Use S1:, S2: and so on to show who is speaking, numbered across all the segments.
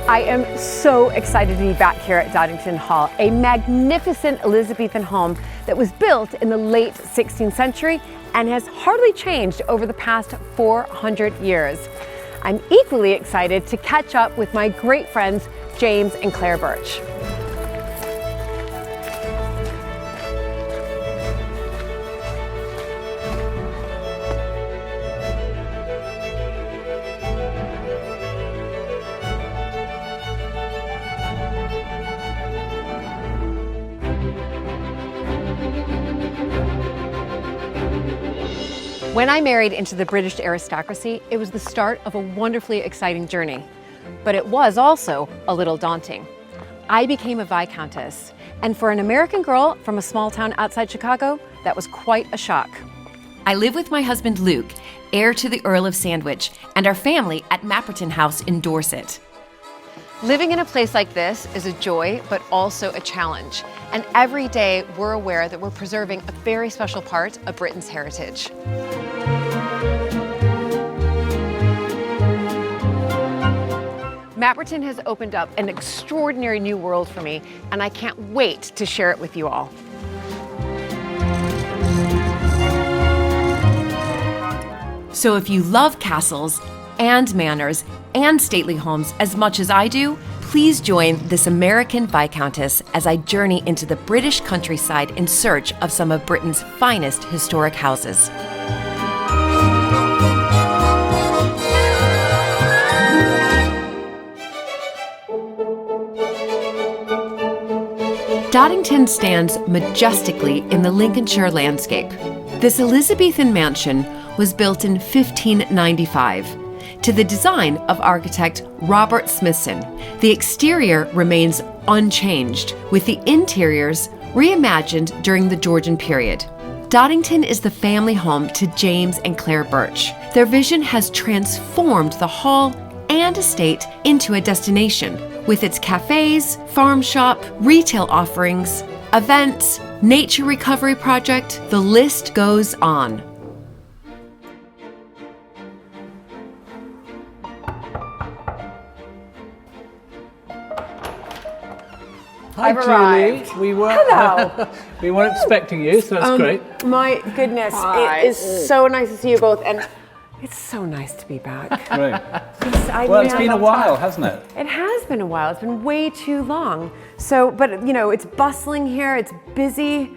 S1: I am so excited to be back here at Doddington Hall, a magnificent Elizabethan home that was built in the late 16th century and has hardly changed over the past 400 years. I'm equally excited to catch up with my great friends, James and Claire Birch. When I married into the British Aristocracy, it was the start of a wonderfully exciting journey. But it was also a little daunting. I became a Viscountess, and for an American girl from a small town outside Chicago, that was quite a shock. I live with my husband Luke, heir to the Earl of Sandwich, and our family at Mapperton House in Dorset. Living in a place like this is a joy, but also a challenge. And every day we're aware that we're preserving a very special part of Britain's heritage. Mapperton has opened up an extraordinary new world for me, and I can't wait to share it with you all. So if you love castles and manors and stately homes as much as I do, please join this American Viscountess as I journey into the British countryside in search of some of Britain's finest historic houses. Doddington stands majestically in the Lincolnshire landscape. This Elizabethan mansion was built in 1595. To the design of architect Robert Smithson. The exterior remains unchanged, with the interiors reimagined during the Georgian period. Doddington is the family home to James and Claire Birch. Their vision has transformed the hall and estate into a destination, with its cafes, farm shop, retail offerings, events, nature recovery project, the list goes on.
S2: Hi,
S1: I've
S2: Julie.
S1: arrived. Hello.
S2: We weren't expecting you, so that's great.
S1: My goodness,
S3: Hi.
S1: it is so nice to see you both, and it's so nice to be back.
S2: Great.
S1: Well,
S2: It's been a while, hasn't it?
S1: It has been a while. It's been way too long. So, but you know, it's bustling here. It's busy.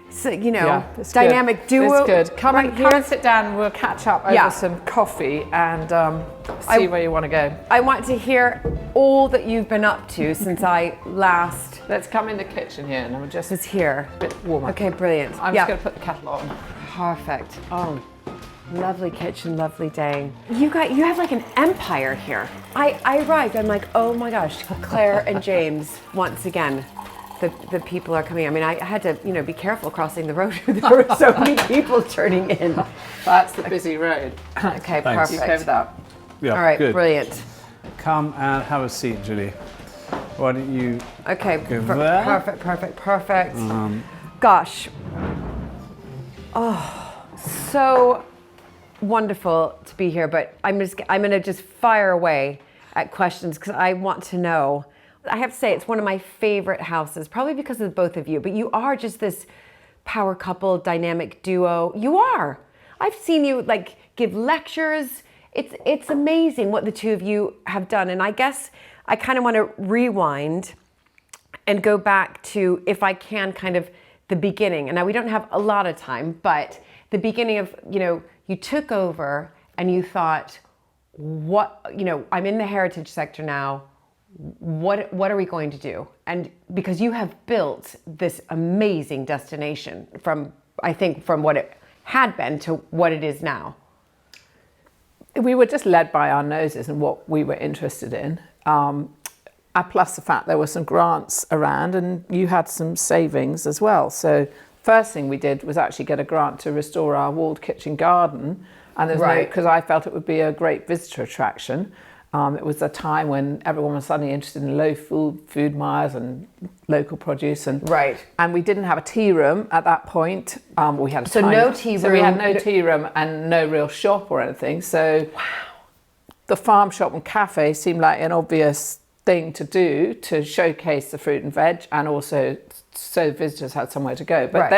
S1: So, you know,
S3: it's
S1: dynamic
S3: good.
S1: duo.
S3: It's good. Come
S1: right
S3: and
S1: here.
S3: sit down and we'll catch up over some coffee and see where you want to go.
S1: I want to hear all that you've been up to since I last
S3: Let's come in the kitchen here and we'll just
S1: was here.
S3: a bit warmer.
S1: Okay, brilliant.
S3: I'm just going to put the kettle on.
S1: Perfect. Oh, lovely kitchen, lovely day. You have like an empire here. I arrived, I'm like, oh my gosh, Claire and James, once again, the people are coming. I mean, I had to, be careful crossing the road. There were so many people turning in.
S3: That's the busy road.
S1: Okay,
S2: Thanks.
S3: You
S1: perfect.
S3: go with that.
S2: Yeah,
S1: All right,
S2: good.
S1: brilliant.
S2: Come and have a seat, Julie. Why don't you
S1: Okay,
S2: go there?
S1: perfect. Gosh. Oh, so wonderful to be here, but I'm going to just fire away at questions because I want to know. I have to say it's one of my favorite houses, probably because of both of you, but you are just this power couple, dynamic duo. You are. I've seen you give lectures. It's amazing what the two of you have done. And I guess I kind of want to rewind and go back to, if I can, kind of the beginning. And now we don't have a lot of time, but the beginning of, you took over and you thought, I'm in the heritage sector now. What are we going to do? And because you have built this amazing destination from what it had been to what it is now.
S3: We were just led by our noses and what we were interested in. Plus the fact there were some grants around and you had some savings as well. So first thing we did was actually get a grant to restore our walled kitchen garden. And there's because I felt it would be a great visitor attraction. It was a time when everyone was suddenly interested in low food miles and local produce, and we didn't have a tea room at that point. We had
S1: no tea room.
S3: So we had no tea room and no real shop or anything. So the farm shop and cafe seemed like an obvious thing to do to showcase the fruit and veg, and also so visitors had somewhere to go. But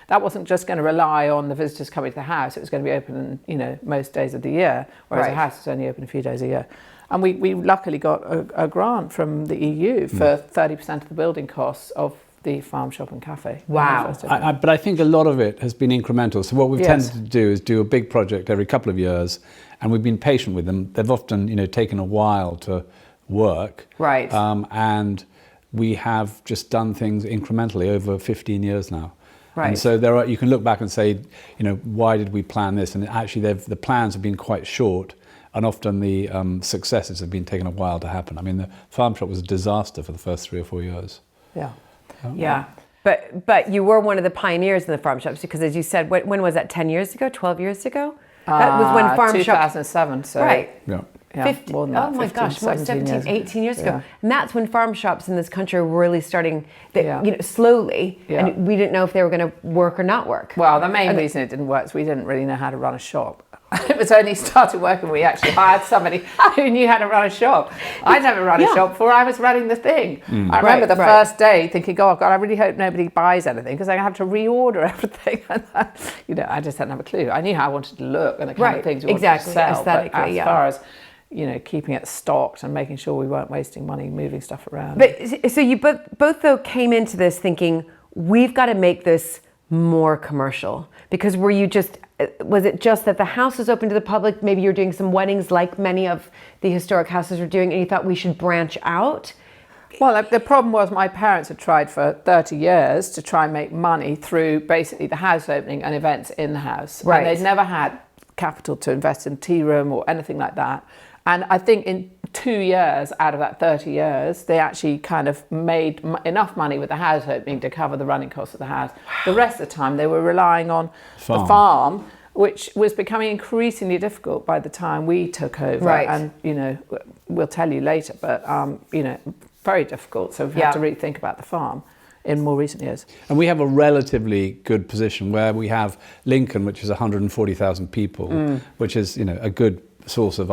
S3: that wasn't just going to rely on the visitors coming to the house. It was going to be open, most days of the year, whereas the house is only open a few days a year. And we luckily got a grant from the EU for 30% of the building costs of the farm shop and cafe.
S1: Wow.
S2: But I think a lot of it has been incremental. So what we've tended to do is do a big project every couple of years, and we've been patient with them. They've often, taken a while to work.
S1: Right.
S2: And we have just done things incrementally over 15 years now.
S1: Right.
S2: And so you can look back and say, why did we plan this? And actually, the plans have been quite short, and often the successes have been taken a while to happen. I mean, the farm shop was a disaster for the first 3 or 4 years.
S3: Yeah.
S1: Yeah. But you were one of the pioneers in the farm shops, because as you said, when was that, 10 years ago, 12 years ago? That was when farm shops...
S3: 2007, so...
S1: Right.
S2: Yeah.
S3: Yeah,
S1: 50,
S3: more than that,
S1: oh my
S3: 15,
S1: gosh, 17, 18 years ago.
S3: Yeah.
S1: And that's when farm shops in this country were really starting, slowly, and we didn't know if they were going to work or not work.
S3: Well, the main reason it didn't work is we didn't really know how to run a shop. It was only started working when we actually hired somebody who knew how to run a shop. I'd never run a shop before I was running the thing. I remember the first day thinking, oh God, I really hope nobody buys anything, because I have to reorder everything. I just didn't have a clue. I knew how I wanted to look and the kind of things we wanted to sell.
S1: Aesthetically,
S3: but as far as keeping it stocked and making sure we weren't wasting money moving stuff around.
S1: But so you both though came into this thinking, we've got to make this more commercial, because was it just that the house was open to the public? Maybe you're doing some weddings like many of the historic houses are doing, and you thought we should branch out?
S3: Well, the problem was my parents had tried for 30 years to try and make money through basically the house opening and events in the house.
S1: Right.
S3: And they'd never had capital to invest in tea room or anything like that. And I think in 2 years out of that 30 years, they actually kind of made enough money with the house opening to cover the running costs of the house. The rest of the time, they were relying on the farm, which was becoming increasingly difficult by the time we took over.
S1: Right.
S3: And, we'll tell you later, but, very difficult. So we've had to really think about the farm in more recent years.
S2: And we have a relatively good position where we have Lincoln, which is 140,000 people, which is, a good source of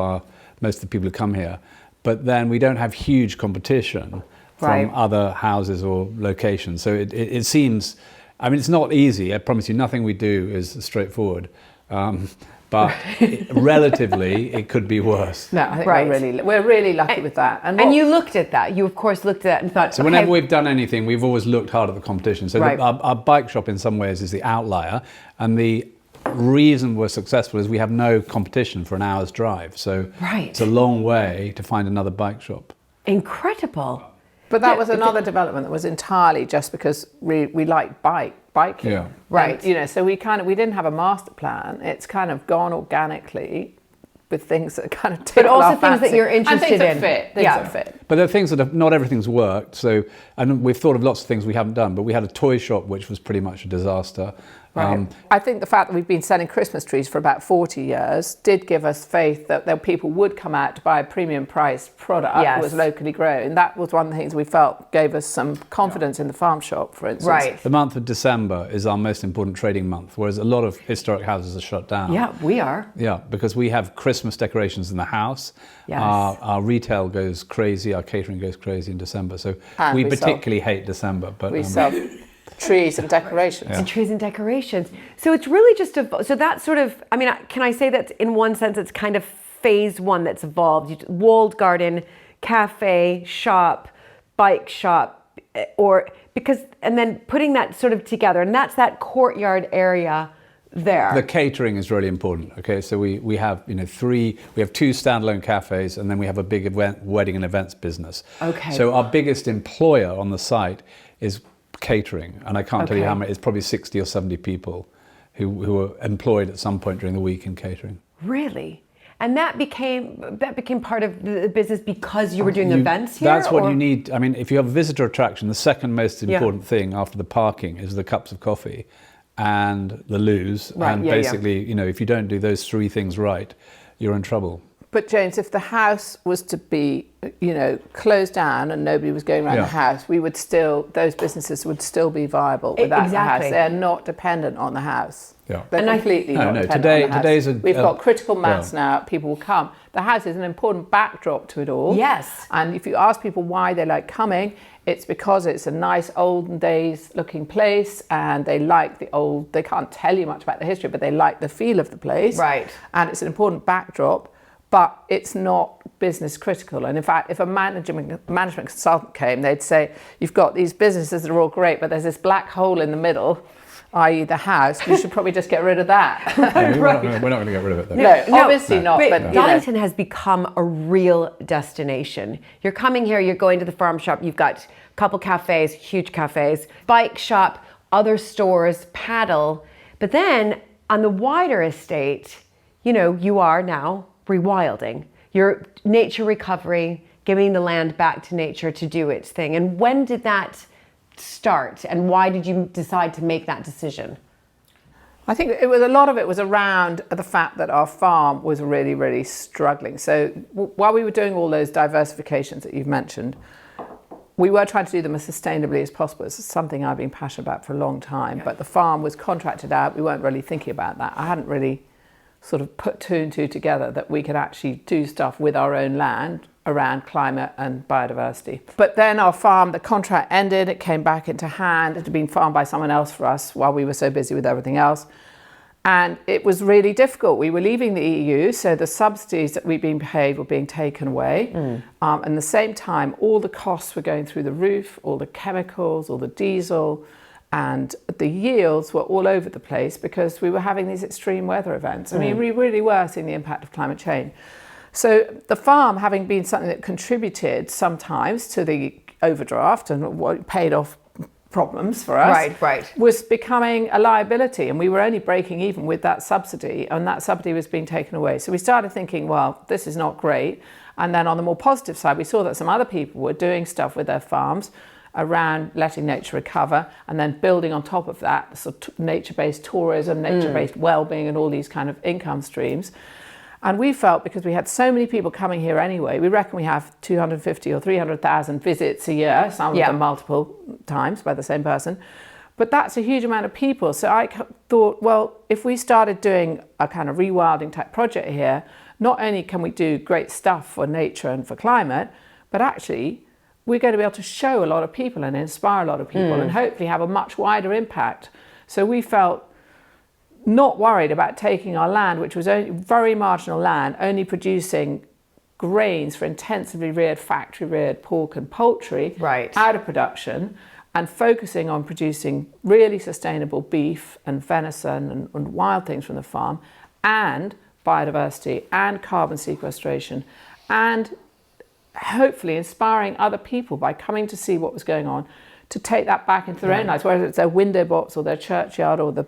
S2: most of the people who come here. But then we don't have huge competition from other houses or locations. So it seems, it's not easy. I promise you, nothing we do is straightforward. But relatively, it could be worse.
S3: No, I think we're really lucky with that.
S1: And you looked at that. You, of course, looked at that and thought...
S2: So whenever we've done anything, we've always looked hard at the competition. So our bike shop, in some ways, is the outlier. And the reason we're successful is we have no competition for an hour's drive. So it's a long way to find another bike shop.
S1: Incredible.
S3: But that was another development that was entirely just because we like biking.
S2: Yeah.
S1: Right.
S3: And, so we didn't have a master plan. It's kind of gone organically with things that kind of tickle
S1: our fancy. But also things that you're interested in.
S3: And things that fit.
S2: But there are things that not everything's worked. So, and we've thought of lots of things we haven't done, but we had a toy shop, which was pretty much a disaster.
S3: Right. I think the fact that we've been selling Christmas trees for about 40 years did give us faith that people would come out to buy a premium priced product that was locally grown. That was one of the things we felt gave us some confidence in the farm shop, for instance.
S1: Right.
S2: The month of December is our most important trading month, whereas a lot of historic houses are shut down.
S1: Yeah, we are.
S2: Yeah, because we have Christmas decorations in the house.
S1: Yes.
S2: Our retail goes crazy, our catering goes crazy in December. So we particularly hate December. But
S3: we sell trees and decorations.
S1: And trees and decorations. So it's really just so that's sort of, can I say that in one sense it's kind of phase one that's evolved? Walled garden, cafe, shop, bike shop, and then putting that sort of together, and that's that courtyard area there.
S2: The catering is really important. Okay, so we have we have 2 standalone cafes, and then we have a big wedding and events business.
S1: Okay.
S2: So our biggest employer on the site is catering, and I can't tell you how many. It's probably 60 or 70 people who are employed at some point during the week in catering.
S1: Really? And that became part of the business because you were doing events here?
S2: That's what you need. If you have a visitor attraction, the second most important thing after the parking is the cups of coffee and the loos. If you don't do those 3 things right, you're in trouble.
S3: But James, if the house was to be, closed down and nobody was going around the house, those businesses would still be viable without the house. They're not dependent on the house.
S2: Yeah.
S3: They're completely not dependent on the house. We've got critical mass now. People will come. The house is an important backdrop to it all.
S1: Yes.
S3: And if you ask people why they like coming, it's because it's a nice olden days looking place, and they like they can't tell you much about the history, but they like the feel of the place.
S1: Right.
S3: And it's an important backdrop, but it's not business critical. And in fact, if a management consultant came, they'd say, you've got these businesses that are all great, but there's this black hole in the middle, i.e. the house, you should probably just get rid of that.
S2: We're not going to get rid of it, though.
S3: No, obviously not.
S1: But Donington has become a real destination. You're coming here, you're going to the farm shop, you've got a couple cafes, huge cafes, bike shop, other stores, paddle. But then on the wider estate, you are now rewilding. You're nature recovery, giving the land back to nature to do its thing. And when did that start, and why did you decide to make that decision?
S3: I think a lot of it was around the fact that our farm was really, really struggling. So while we were doing all those diversifications that you've mentioned, we were trying to do them as sustainably as possible. It's something I've been passionate about for a long time, but the farm was contracted out. We weren't really thinking about that. I hadn't really sort of put two and two together that we could actually do stuff with our own land around climate and biodiversity. But then our farm, the contract ended, it came back into hand. It had been farmed by someone else for us while we were so busy with everything else. And it was really difficult. We were leaving the EU, so the subsidies that we'd been paid were being taken away. And at the same time, all the costs were going through the roof, all the chemicals, all the diesel, and the yields were all over the place because we were having these extreme weather events. I mean, we really were seeing the impact of climate change. So the farm, having been something that contributed sometimes to the overdraft and what paid off problems for us, was becoming a liability, and we were only breaking even with that subsidy, and that subsidy was being taken away. So we started thinking, well, this is not great. And then on the more positive side, we saw that some other people were doing stuff with their farms around letting nature recover, and then building on top of that sort of nature-based tourism, nature-based well-being, and all these kind of income streams. And we felt, because we had so many people coming here anyway, we reckon we have 250 or 300,000 visits a year, some of them multiple times by the same person. But that's a huge amount of people. So I thought, well, if we started doing a kind of rewilding type project here, not only can we do great stuff for nature and for climate, but actually we're going to be able to show a lot of people and inspire a lot of people and hopefully have a much wider impact. So we felt not worried about taking our land, which was only very marginal land, only producing grains for intensively reared, factory reared pork and poultry, out of production, and focusing on producing really sustainable beef and venison and wild things from the farm, and biodiversity and carbon sequestration, and hopefully inspiring other people by coming to see what was going on, to take that back into their own lives, whether it's their window box or their churchyard or the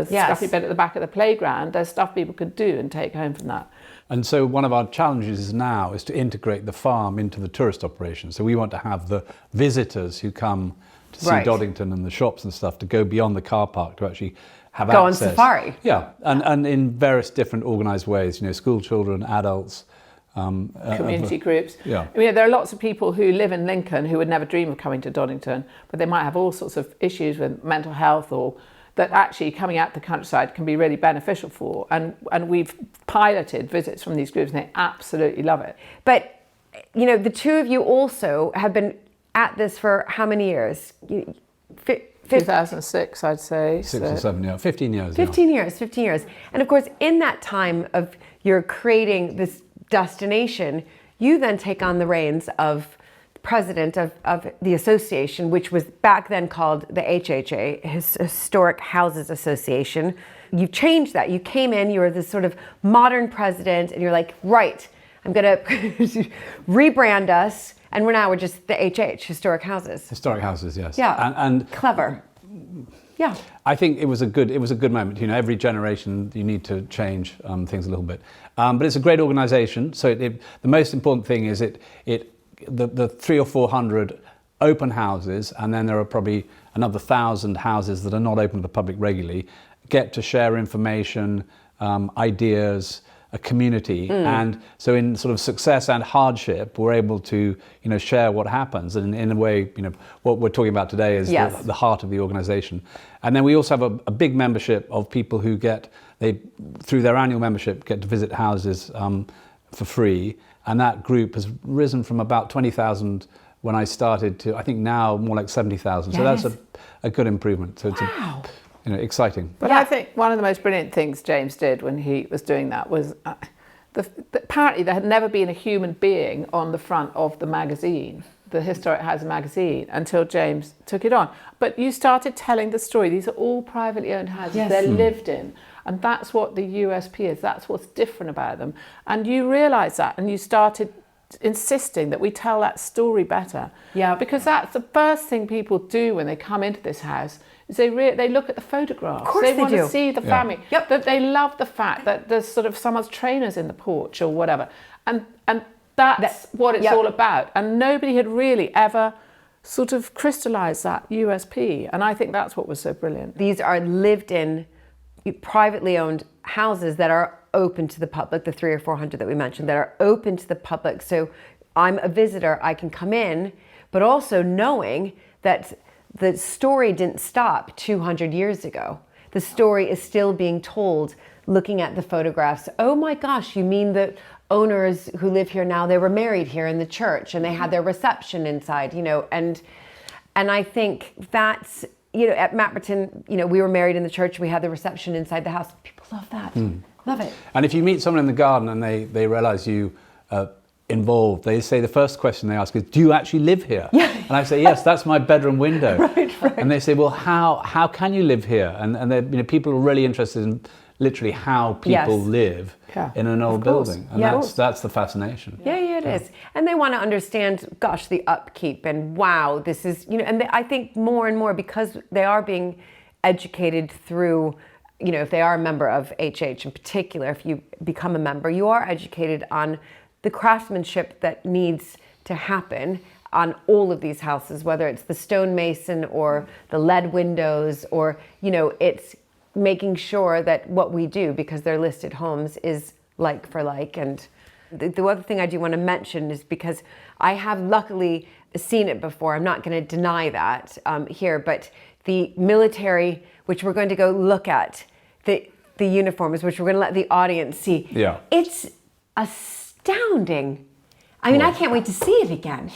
S3: stuffy bed at the back of the playground. There's stuff people could do and take home from that.
S2: And so one of our challenges now is to integrate the farm into the tourist operation. So we want to have the visitors who come to see Doddington and the shops and stuff to go beyond the car park to actually have
S1: go
S2: access.
S1: on safari.
S2: Yeah, and in various different organised ways, school children, adults,
S3: community groups.
S2: Yeah.
S3: I mean, there are lots of people who live in Lincoln who would never dream of coming to Doddington, but they might have all sorts of issues with mental health, or that actually coming out the countryside can be really beneficial for. And we've piloted visits from these groups, and they absolutely love it.
S1: But, the two of you also have been at this for how many years?
S3: 2006, I'd say.
S2: 6 or 7 years, 15 years.
S1: 15 years. And of course, in that time of you're creating this destination, you then take on the reins of president of the association, which was back then called the HHA, Historic Houses Association. You've changed that. You came in, you were this sort of modern president, and you're like, right, I'm going to rebrand us, and we're just the HH, Historic Houses.
S2: Historic Houses, yes.
S1: Yeah,
S2: and
S1: clever. Yeah.
S2: I think it was a good moment. Every generation you need to change things a little bit, but it's a great organisation. So the most important thing is the 300 or 400 open houses, and then there are probably another 1,000 houses that are not open to the public regularly, get to share information, ideas, a community, and so in sort of success and hardship, we're able to, share what happens, and in a way, what we're talking about today is the heart of the organisation. And then we also have a big membership of people who through their annual membership, get to visit houses for free, and that group has risen from about 20,000 when I started to, I think now more like 70,000. So that's a good improvement. So it's exciting.
S3: But I think one of the most brilliant things James did when he was doing that was apparently there had never been a human being on the front of the magazine, the Historic House magazine, until James took it on. But you started telling the story. These are all privately owned houses. They're lived in. And that's what the USP is. That's what's different about them. And you realised that, and you started insisting that we tell that story better. Yeah. Because that's the first thing people do when they come into this house. They look at the photographs.
S1: Of course they
S3: want
S1: do.
S3: to see the family. Yep. That they love the fact that there's sort of someone's trainers in the porch or whatever. And that's what it's all about. And nobody had really ever sort of crystallised that USP. And I think that's what was so brilliant.
S1: These are lived in, privately owned houses that are open to the public, the 300 or 400 that we mentioned, that are open to the public. So I'm a visitor, I can come in, but also knowing that the story didn't stop 200 years ago. The story is still being told, looking at the photographs. Oh my gosh, you mean the owners who live here now, they were married here in the church and they had their reception inside, and I think that's, at Mapperton, we were married in the church, we had the reception inside the house. People love that. Love it.
S2: And if you meet someone in the garden and they realise you involved, they say the first question they ask is, do you actually live here? Yeah. And I say, yes, that's my bedroom window. Right. And they say, well, how can you live here? And people are really interested in literally how people live in an old building. And that's the fascination.
S1: Yeah, it is. And they want to understand, gosh, the upkeep, and wow, this is, and I think more and more, because they are being educated through, if they are a member of HH in particular, if you become a member, you are educated on the craftsmanship that needs to happen on all of these houses, whether it's the stonemason or the lead windows, or, it's making sure that what we do, because they're listed homes, is like for like. And the other thing I do want to mention is, because I have luckily seen it before, I'm not going to deny that here, but the military, which we're going to go look at, the uniforms, which we're going to let the audience see. Yeah. It's astounding. I mean, I can't wait to see it again.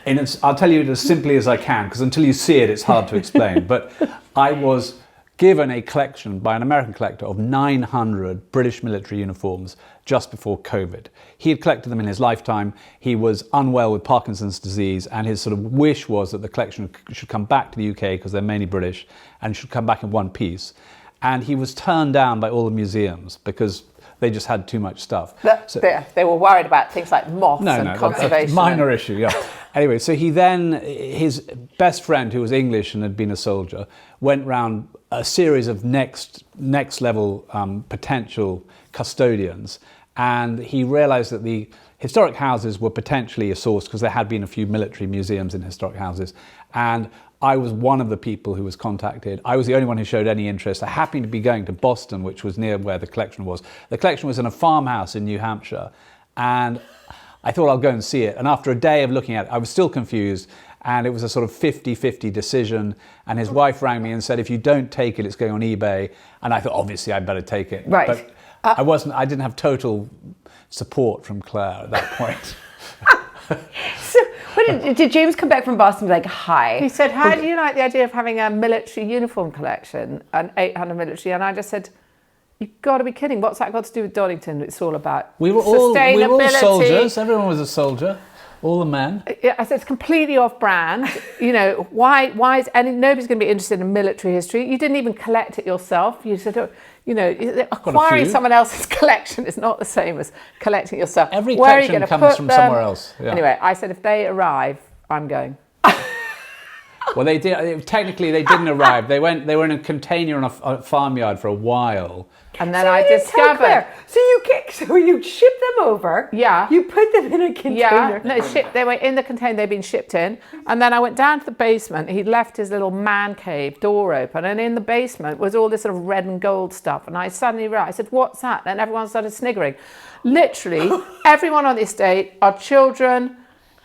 S2: And I'll tell you it as simply as I can, because until you see it, it's hard to explain. But I was given a collection by an American collector of 900 British military uniforms just before COVID. He had collected them in his lifetime. He was unwell with Parkinson's disease, and his sort of wish was that the collection should come back to the UK, because they're mainly British, and should come back in one piece. And he was turned down by all the museums because they just had too much stuff.
S3: They were worried about things like moths and conservation.
S2: Minor issue, yeah. Anyway, so his best friend, who was English and had been a soldier, went round a series of next level potential custodians, and he realised that the historic houses were potentially a source, because there had been a few military museums in historic houses, and I was one of the people who was contacted. I was the only one who showed any interest. I happened to be going to Boston, which was near where the collection was. The collection was in a farmhouse in New Hampshire, and I thought I'll go and see it. And after a day of looking at it, I was still confused, and it was a sort of 50-50 decision. And his wife rang me and said, if you don't take it, it's going on eBay. And I thought, obviously, I'd better take it.
S1: Right.
S2: But I didn't have total support from Claire at that point.
S1: So, did James come back from Boston and be like, hi?
S3: He said, how do you like the idea of having a military uniform collection, an 800 military? And I just said, you've got to be kidding. What's that got to do with Donington? It's all about sustainability.
S2: We were all soldiers. Everyone was a soldier. All the men.
S3: Yeah, I said it's completely off-brand. Why is nobody's going to be interested in military history? You didn't even collect it yourself. You said, acquiring someone else's collection is not the same as collecting it yourself.
S2: Every collection comes from somewhere else. Yeah.
S3: Anyway, I said, if they arrive, I'm going.
S2: Well, they did. Technically, they didn't arrive. They were in a container on a farmyard for a while.
S3: And then
S1: So
S3: I
S1: you didn't tell
S3: discovered.
S1: Claire. So you ship them over.
S3: Yeah.
S1: You put them in a container.
S3: Yeah, no, they were in the container, they'd been shipped in. And then I went down to the basement. He'd left his little man cave door open. And in the basement was all this sort of red and gold stuff. And I suddenly realised, I said, what's that? And everyone started sniggering. Literally, everyone on the estate, our children,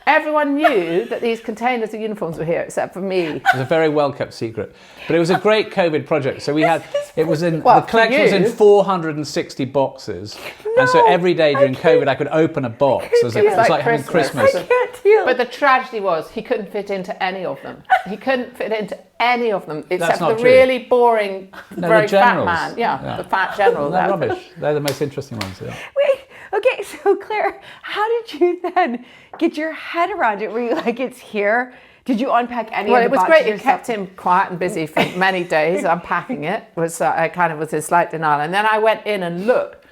S3: everyone knew that these containers of uniforms were here, except for me.
S2: It was a very well-kept secret. But it was a great COVID project. So we had, the
S3: Well,
S2: collection was in 460 boxes. And so every day during COVID, I could open a box. It was like having Christmas.
S1: I can't deal.
S3: But the tragedy was he couldn't fit into any of them. He couldn't fit into any of them, except
S2: not
S3: the
S2: true.
S3: really boring, very
S2: the
S3: fat
S2: generals.
S3: man. Yeah, the fat general.
S2: They're rubbish. They're the most interesting ones, yeah.
S1: Wait, okay, so Claire, how did you then get your head around it? Were you like, it's here? Did you unpack any
S3: Well,
S1: of
S3: it
S1: the
S3: was
S1: boxes
S3: great. It
S1: yourself?
S3: kept him quiet and busy for many days. Unpacking it was I kind of was in slight denial, and then I went in and looked,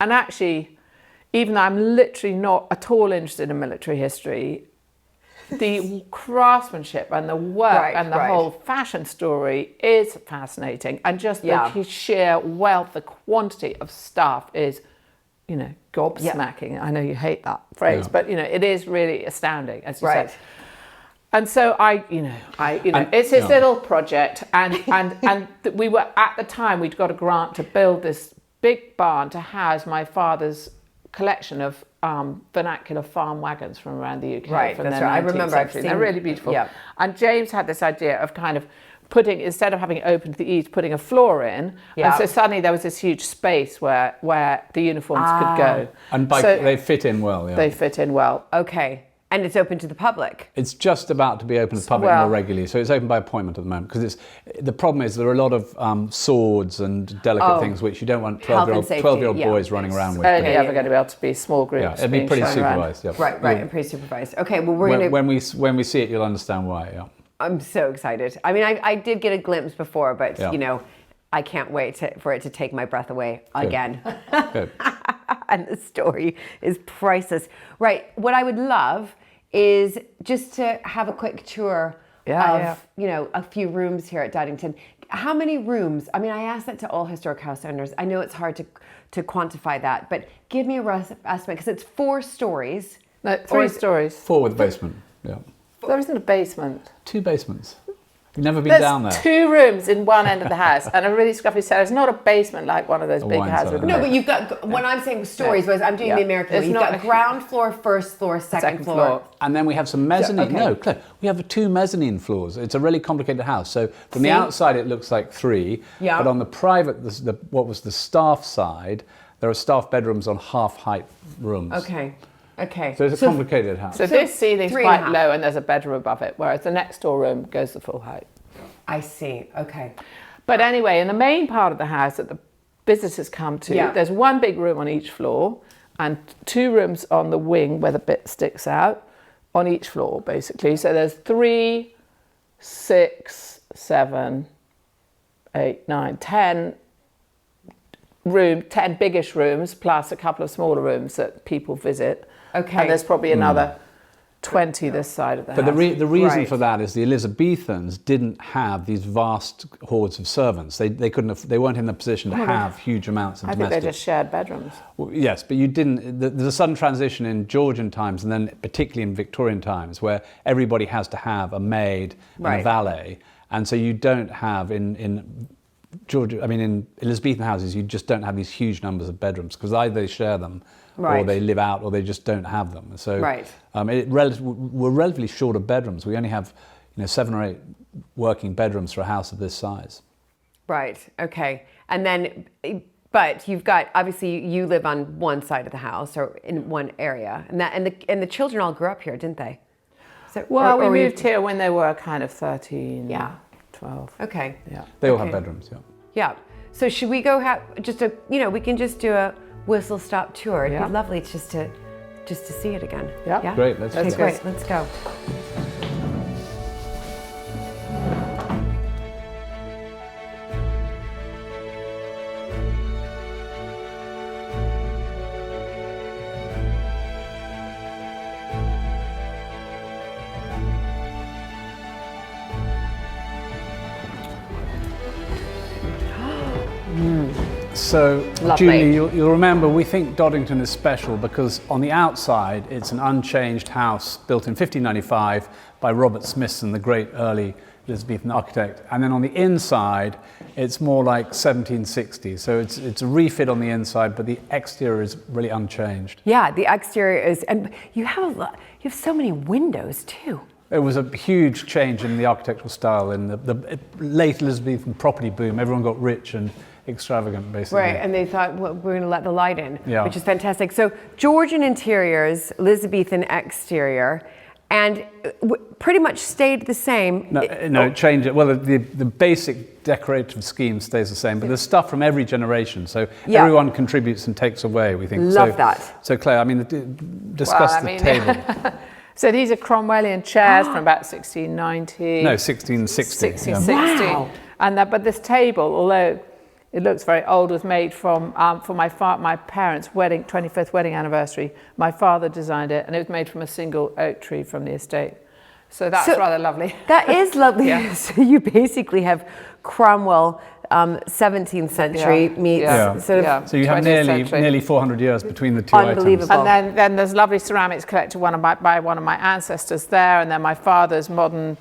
S3: and actually, even though I'm literally not at all interested in military history, the craftsmanship and the work and the whole fashion story is fascinating, and just the sheer wealth, the quantity of stuff is, gobsmacking. I know you hate that phrase, but it is really astounding, as you said. And so it's his little project, and we were at the time we'd got a grant to build this big barn to house my father's collection of vernacular farm wagons from around the UK.
S1: Right,
S3: from
S1: that's
S3: the
S1: right. I
S3: 19th
S1: remember. I've
S3: century.
S1: seen.
S3: They're really beautiful.
S1: Yeah.
S3: And James had this idea of kind of putting, instead of having it open to the east, putting a floor in.
S1: Yeah.
S3: And so suddenly there was this huge space where the uniforms could go.
S2: And they fit in well, yeah.
S3: They fit in well.
S1: Okay, and it's open to the public.
S2: It's just about to be open to the public more regularly, so it's open by appointment at the moment. Because the problem is there are a lot of swords and delicate things which you don't want 12-year-old boys running around with.
S3: Only ever going to be able to be small groups.
S2: Yeah, it'd be pretty supervised. Yeah.
S1: Right, and pretty supervised. Okay, well we're gonna.
S2: When we see it, you'll understand why. Yeah.
S1: I'm so excited. I mean, I did get a glimpse before, but I can't wait for it to take my breath away again.
S2: Good.
S1: And the story is priceless. Right. What I would love is just to have a quick tour of a few rooms here at Duddington. How many rooms? I mean, I ask that to all historic house owners. I know it's hard to quantify that, but give me a rough estimate, because it's 4 stories.
S3: No, 3 stories.
S2: 4 with a basement. Yeah.
S3: There isn't a basement.
S2: 2 basements. You've never been down there.
S3: 2 rooms in one end of the house and a really scruffy cellar. It's not a basement like one of those big
S2: wine
S3: houses.
S2: cellar.
S1: No, but you've got, when I'm saying stories, I'm doing the American way. You've got ground floor, first floor, second floor.
S2: And then we have some mezzanine.
S1: okay.
S2: No, Claire, we have 2 mezzanine floors. It's a really complicated house. So from the outside, it looks like 3.
S1: Yeah.
S2: But on the private, what was the staff side, there are staff bedrooms on half-height rooms.
S1: Okay.
S2: So it's a complicated house.
S3: So this ceiling's
S1: 3.5.
S3: quite low and there's a bedroom above it, whereas the next door room goes the full height.
S1: I see. Okay.
S3: But anyway, in the main part of the house that the visitors come to, there's 1 big room on each floor and 2 rooms on the wing where the bit sticks out on each floor, basically. So there's 3, 6, 7, 8, 9, 10 10 biggish rooms plus a couple of smaller rooms that people visit.
S1: Okay.
S3: And there's probably another 20 this side of the house.
S2: But the reason for that is the Elizabethans didn't have these vast hordes of servants. They weren't in the position to have huge amounts of domestic.
S3: I think they just shared bedrooms.
S2: Well, yes, but you didn't. There's a sudden transition in Georgian times, and then particularly in Victorian times, where everybody has to have a maid and a valet, and so you don't have in Georgia. I mean, in Elizabethan houses, you just don't have these huge numbers of bedrooms because either they share them.
S1: Right.
S2: Or they live out, or they just don't have them. So
S1: right.
S2: We're relatively short of bedrooms. We only have 7 or 8 working bedrooms for a house of this size.
S1: Right. Okay. And then, but you've got, obviously you live on one side of the house or in one area, and the children all grew up here, didn't they? So,
S3: well, we moved here when they were kind of 13, 12.
S1: Okay.
S3: Yeah.
S2: They all have bedrooms. Yeah.
S1: Yeah. So should we go have just a, we can just do a whistle-stop tour. It'd be lovely just to see it again.
S3: Yeah.
S2: Great. Let's
S1: Okay, great. Let's go.
S2: So,
S1: Lovely.
S2: Julie, you'll remember we think Doddington is special because on the outside it's an unchanged house built in 1595 by Robert Smithson, the great early Elizabethan architect. And then on the inside, it's more like 1760. So it's a refit on the inside, but the exterior is really unchanged.
S1: Yeah, the exterior is, and you have so many windows too.
S2: It was a huge change in the architectural style in the late Elizabethan property boom. Everyone got rich and extravagant, basically.
S1: Right, and they thought, well, we're going to let the light in,
S2: Yeah.
S1: which is fantastic. So Georgian interiors, Elizabethan exterior, and pretty much stayed the same.
S2: No, it changed it. Well, the basic decorative scheme stays the same, but there's stuff from every generation, so
S1: Yeah.
S2: everyone contributes and takes away, we think.
S1: Love that.
S2: So Claire, I mean, discuss the table.
S3: So these are Cromwellian chairs from about 1690.
S2: No, 1660.
S3: 1660.
S1: Wow.
S3: And but this table, although it looks very old, was made from for my parents' 25th wedding anniversary. My father designed it, and it was made from a single oak tree from the estate. So that's rather lovely.
S1: That is lovely.
S3: Yeah.
S1: So you basically have Cromwell, 17th century meets sort of
S2: So you have
S3: 20th century.
S2: nearly 400 years between the two
S1: Unbelievable.
S2: items.
S3: And then there's lovely ceramics collected by one of my ancestors there, and then my father's modern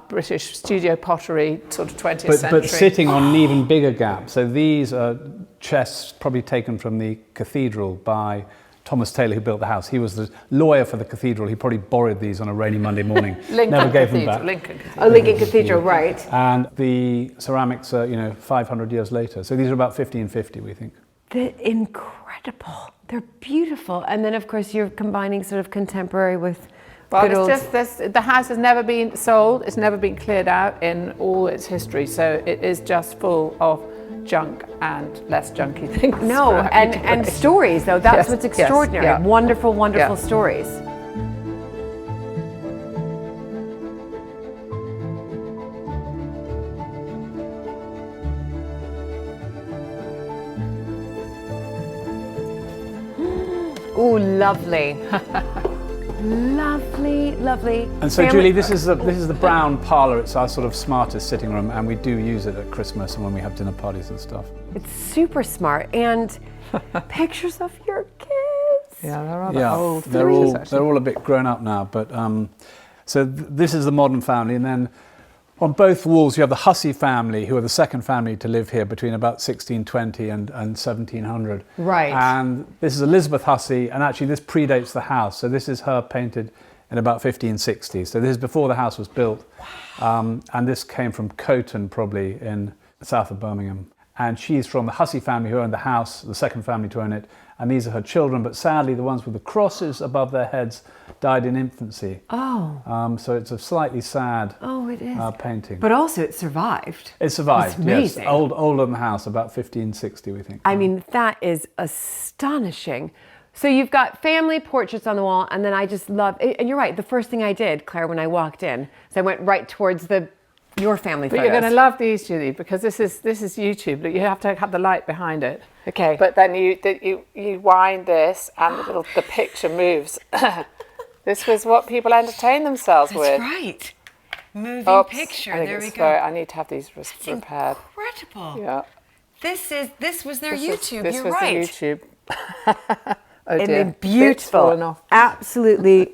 S3: British studio pottery, sort of 20th century.
S2: But sitting on an even bigger gap. So these are chests probably taken from the cathedral by Thomas Taylor, who built the house. He was the lawyer for the cathedral. He probably borrowed these on a rainy Monday morning. Never gave them back.
S3: Lincoln
S1: Cathedral, right.
S2: And the ceramics are, 500 years later. So these are about 1550, we think.
S1: They're incredible. They're beautiful. And then, of course, you're combining sort of contemporary with good old...
S3: the house has never been sold. It's never been cleared out in all its history. So it is just full of junk and less junky things.
S1: No, and stories, though. That's
S3: Yes,
S1: what's
S3: yes,
S1: extraordinary.
S3: yeah.
S1: Wonderful, wonderful
S3: Yeah.
S1: stories. Ooh, lovely. Lovely, lovely.
S2: And so,
S1: Family-
S2: Julie, this is the brown parlour. It's our sort of smartest sitting room, and we do use it at Christmas and when we have dinner parties and stuff.
S1: It's super smart. And pictures of your kids.
S3: Yeah, they're rather old.
S2: They're all a bit grown up now. But so this is the modern family, and then on both walls you have the Hussey family, who are the second family to live here between about 1620 and 1700.
S1: Right.
S2: And this is Elizabeth Hussey, and actually this predates the house. So this is her painted in about 1560. So this is before the house was built. Wow. And this came from Coton, probably in south of Birmingham. And she's from the Hussey family who owned the house, the second family to own it. And these are her children, but sadly the ones with the crosses above their heads died in infancy.
S1: Oh.
S2: So it's a slightly sad
S1: It is.
S2: painting.
S1: But also it survived.
S2: It survived,
S1: It's amazing.
S2: yes. Older than the house, about 1560, we think.
S1: I mean, that is astonishing. So you've got family portraits on the wall, and then I just love, and you're right, the first thing I did, Claire, when I walked in, is I went right towards your family
S3: But
S1: photos.
S3: you're going to love these, Julie, because this is YouTube. But you have to have the light behind it.
S1: Okay.
S3: But then you wind this, and the picture moves. This was what people entertain themselves with.
S1: right. Moving
S3: Oops,
S1: picture.
S3: I think
S1: There
S3: it's
S1: we go.
S3: very- I need to have these repaired.
S1: Incredible.
S3: Yeah.
S1: This was their YouTube.
S3: This
S1: You're
S3: was
S1: right.
S3: the YouTube. Oh
S1: And
S3: dear.
S1: then
S3: Bit's fallen
S1: beautiful.
S3: off.
S1: Absolutely,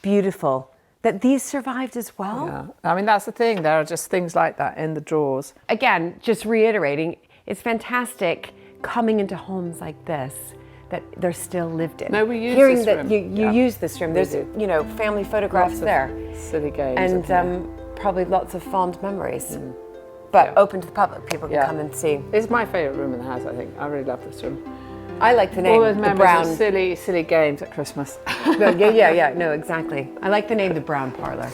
S1: beautiful. That these survived as well.
S3: Yeah. I mean, that's the thing. There are just things like that in the drawers.
S1: Again, just reiterating, it's fantastic coming into homes like this that they're still lived in.
S3: No, we use
S1: Hearing
S3: this
S1: that
S3: room.
S1: you
S3: Yeah.
S1: use this room. There's
S3: do.
S1: family photographs
S3: Lots of
S1: there,
S3: silly games.
S1: and probably lots of fond memories. But open to the public, people can come and see.
S3: It's my favourite room in the house, I think. I really love this room.
S1: I like the name,
S3: All those
S1: the
S3: memories
S1: brown.
S3: of silly games at Christmas.
S1: No, yeah, no, exactly. I like the name, the brown parlour.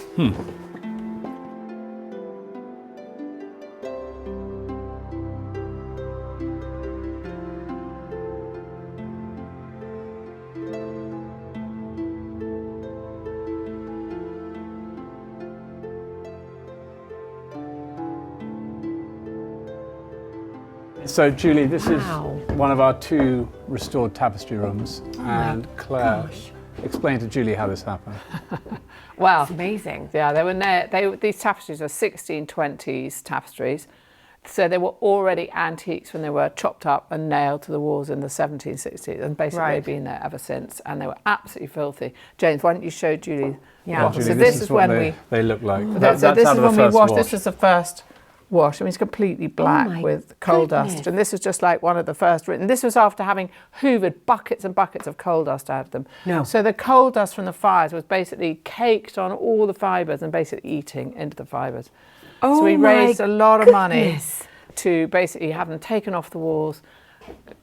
S2: So, Julie, this
S1: Wow.
S2: is one of our 2 restored tapestry rooms. And Claire, explain to Julie how this happened.
S3: Wow.
S1: It's amazing.
S3: Yeah, these tapestries are 1620s tapestries. So they were already antiques when they were chopped up and nailed to the walls in the 1760s, and basically they've been there ever since, and they were absolutely filthy. James, why don't you show Julie?
S1: Yeah.
S2: Well, Julie,
S3: So this is
S2: what
S3: when
S2: they look like.
S3: So
S2: That's
S3: this
S2: out
S3: is
S2: of
S3: when
S2: the
S3: we
S2: first
S3: washed.
S2: wash.
S3: This is the first wash. I mean, it's completely black
S1: my
S3: with coal
S1: goodness.
S3: dust, and this was just like one of the first written. This was after having hoovered buckets and buckets of coal dust out of them.
S1: No.
S3: So the coal dust from the fires was basically caked on all the fibres and basically eating into the fibres.
S1: Oh,
S3: so we raised a lot of money
S1: goodness.
S3: to basically have them taken off the walls,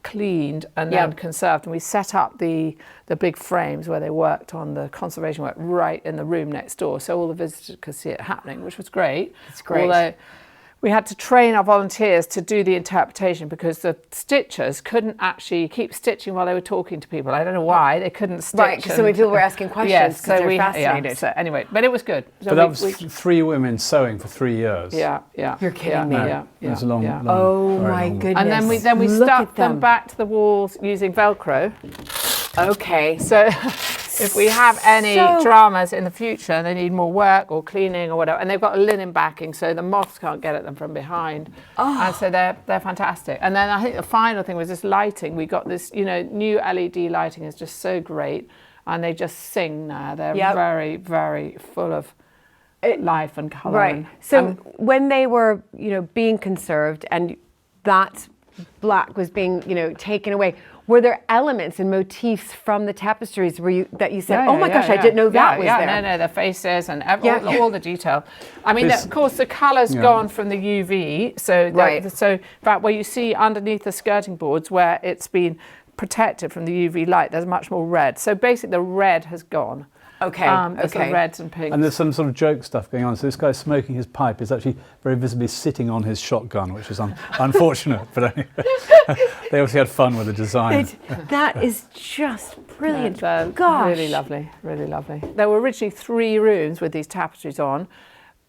S3: cleaned, and then conserved. And we set up the big frames where they worked on the conservation work right in the room next door, so all the visitors could see it happening, which was great.
S1: It's great.
S3: Although we had to train our volunteers to do the interpretation because the stitchers couldn't actually keep stitching while they were talking to people. I don't know why they couldn't stitch.
S1: Right, because so many people were asking questions
S3: Yes,
S1: because
S3: so
S1: they're fascinated.
S3: Yeah, so anyway, but it was good. So
S2: But that was 3 women sewing for 3 years.
S3: yeah.
S1: You're kidding me.
S3: Yeah,
S2: It was
S3: yeah,
S2: a long,
S3: yeah.
S1: Oh
S2: very
S1: my
S2: long.
S1: goodness.
S3: And then we
S1: Look
S3: stuck
S1: at
S3: them back to the walls using Velcro.
S1: Okay.
S3: So if we have any
S1: So-
S3: dramas in the future and they need more work or cleaning or whatever, and they've got a linen backing so the moths can't get at them from behind. And so they're fantastic. And then I think the final thing was this lighting. We got this, new LED lighting is just so great. And they just sing now. They're very, very full of life and colour.
S1: Right. So when they were, being conserved and that black was being, taken away, were there elements and motifs from the tapestries that you said, oh my gosh, I didn't know that was there?
S3: No, the faces and all the detail. I mean, of course, the colour's gone from the UV. So, so in fact, where you see underneath the skirting boards where it's been protected from the UV light, there's much more red. So basically, the red has gone.
S1: Okay.
S3: There's some reds and pinks.
S2: And there's some sort of joke stuff going on. So this guy smoking his pipe is actually very visibly sitting on his shotgun, which is unfortunate. But anyway, they obviously had fun with the design.
S1: That is just brilliant.
S3: Gosh. Really lovely, really lovely. There were originally 3 rooms with these tapestries on.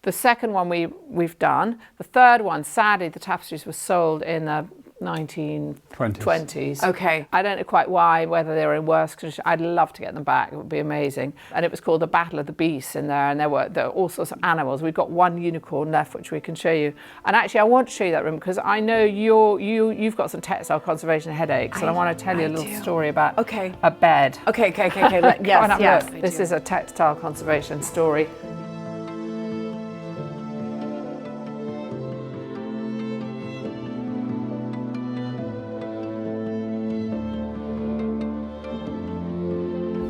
S3: The second one we've done. The third one, sadly, the tapestries were sold in the 1920s.
S1: Okay.
S3: I don't know quite why, whether they were in worse condition. I'd love to get them back. It would be amazing. And it was called the Battle of the Beasts in there, and there were all sorts of animals. We've got 1 unicorn left, which we can show you. And actually, I want to show you that room because I know you've got some textile conservation headaches, and I want to tell you a little story about a bed.
S1: Okay. Yes.
S3: This is a textile conservation story.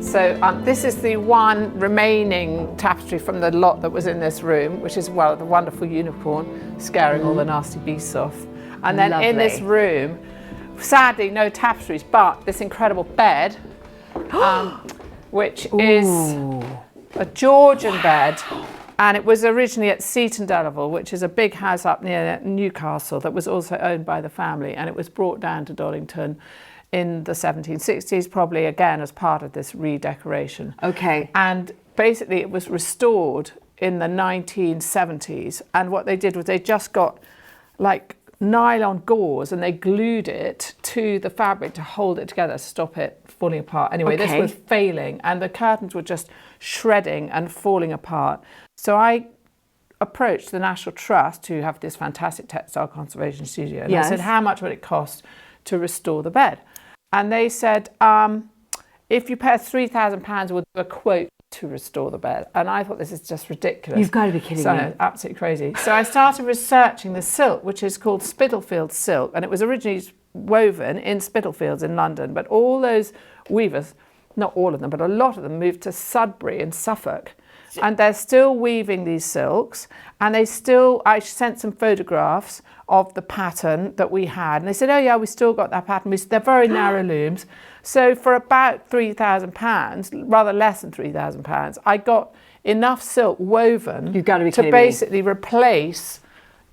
S3: So this is the one remaining tapestry from the lot that was in this room, which is, the wonderful unicorn scaring all the nasty beasts off. And then in this room, sadly, no tapestries, but this incredible bed, which is a Georgian bed. And it was originally at Seaton Delaval, which is a big house up near Newcastle that was also owned by the family. And it was brought down to Doddington in the 1760s, probably again as part of this redecoration.
S1: Okay.
S3: And basically it was restored in the 1970s. And what they did was they just got like nylon gauze and they glued it to the fabric to hold it together, stop it falling apart. Anyway, this was failing and the curtains were just shredding and falling apart. So I approached the National Trust to have this fantastic textile conservation studio. And I said, how much would it cost to restore the bed? And they said, if you pay £3,000, we'll do a quote to restore the bed. And I thought, this is just ridiculous.
S1: You've got to be kidding me.
S3: Absolutely crazy. So I started researching the silk, which is called Spitalfields silk. And it was originally woven in Spitalfields in London. But all those weavers, not all of them, but a lot of them moved to Sudbury in Suffolk. And they're still weaving these silks. And I sent some photographs of the pattern that we had. And they said, oh yeah, we still got that pattern. They're very narrow looms. So for about £3,000, rather less than £3,000, I got enough silk woven to basically replace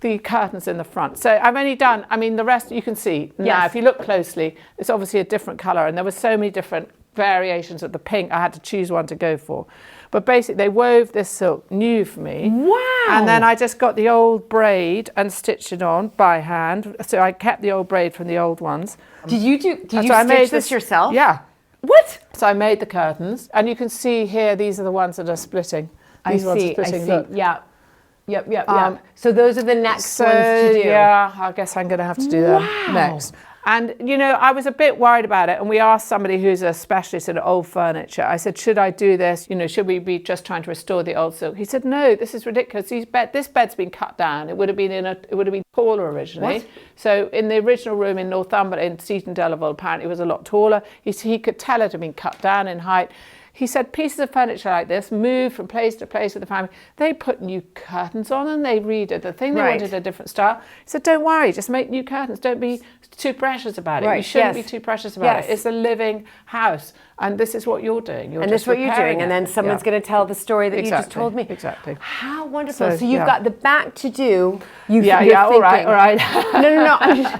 S3: the curtains in the front. So I've only done, the rest you can see now. If you look closely, it's obviously a different colour. And there were so many different variations of the pink. I had to choose one to go for. But basically, they wove this silk new for me.
S1: Wow!
S3: And then I just got the old braid and stitched it on by hand. So I kept the old braid from the old ones.
S1: Did you stitch this yourself?
S3: Yeah.
S1: What?
S3: So I made the curtains. And you can see here, these are the ones that are splitting. These ones are splitting.
S1: I see.
S3: Look.
S1: Yeah. Yep. So those are the next ones to do.
S3: Yeah, I guess I'm going to have to do that next. And, you know, I was a bit worried about it. And we asked somebody who's a specialist in old furniture. I said, should I do this? You know, should we be just trying to restore the old silk? He said, no, this is ridiculous. This bed's been cut down. It would have been taller originally. What? So in the original room in Northumberland, in Seaton Delaval, apparently it was a lot taller. He could tell it had been cut down in height. He said pieces of furniture like this move from place to place with the family. They put new curtains on and they redid the thing. They wanted a different style. He said, don't worry, just make new curtains. Don't be too precious about it.
S1: Right.
S3: You shouldn't be too precious about it. It's a living house. And this is what you're doing.
S1: And this is what you're doing. And then someone's going to tell the story that you just told me.
S3: Exactly.
S1: How wonderful. So you've got the back to do. All
S3: right.
S1: No. I'm just,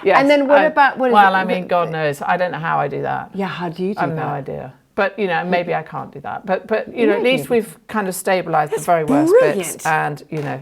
S1: And then what about, what is it?
S3: Well, I mean, God knows. I don't know how I do that.
S1: Yeah, how do you do that?
S3: I have no idea. But, you know, maybe I can't do that. But you know, at least we've kind of stabilised the very worst bits. And, you know.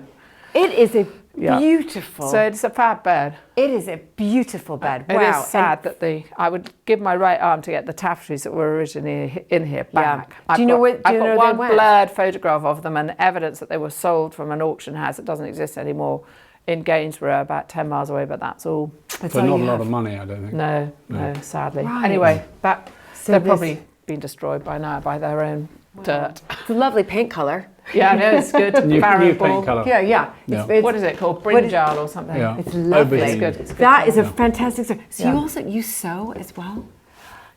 S1: It is a beautiful.
S3: So it's a fab bed.
S1: It is a beautiful bed.
S3: It is sad that I would give my right arm to get the tapestries that were originally in here back.
S1: Do you know where
S3: I've got one blurred photograph of them and evidence that they were sold from an auction house that doesn't exist anymore in Gainsborough, about 10 miles away, but that's all.
S2: For not a lot of money, I don't think.
S3: No, sadly.
S1: Right.
S3: Anyway, they're probably been destroyed by now by their own dirt.
S1: It's a lovely paint colour.
S3: Yeah, I know, it's good.
S2: New paint colour.
S1: Yeah.
S3: What is it called? Brinjal or something?
S2: Yeah.
S1: It's lovely.
S3: It's good. It's good.
S1: That is a fantastic story. So you sew as well?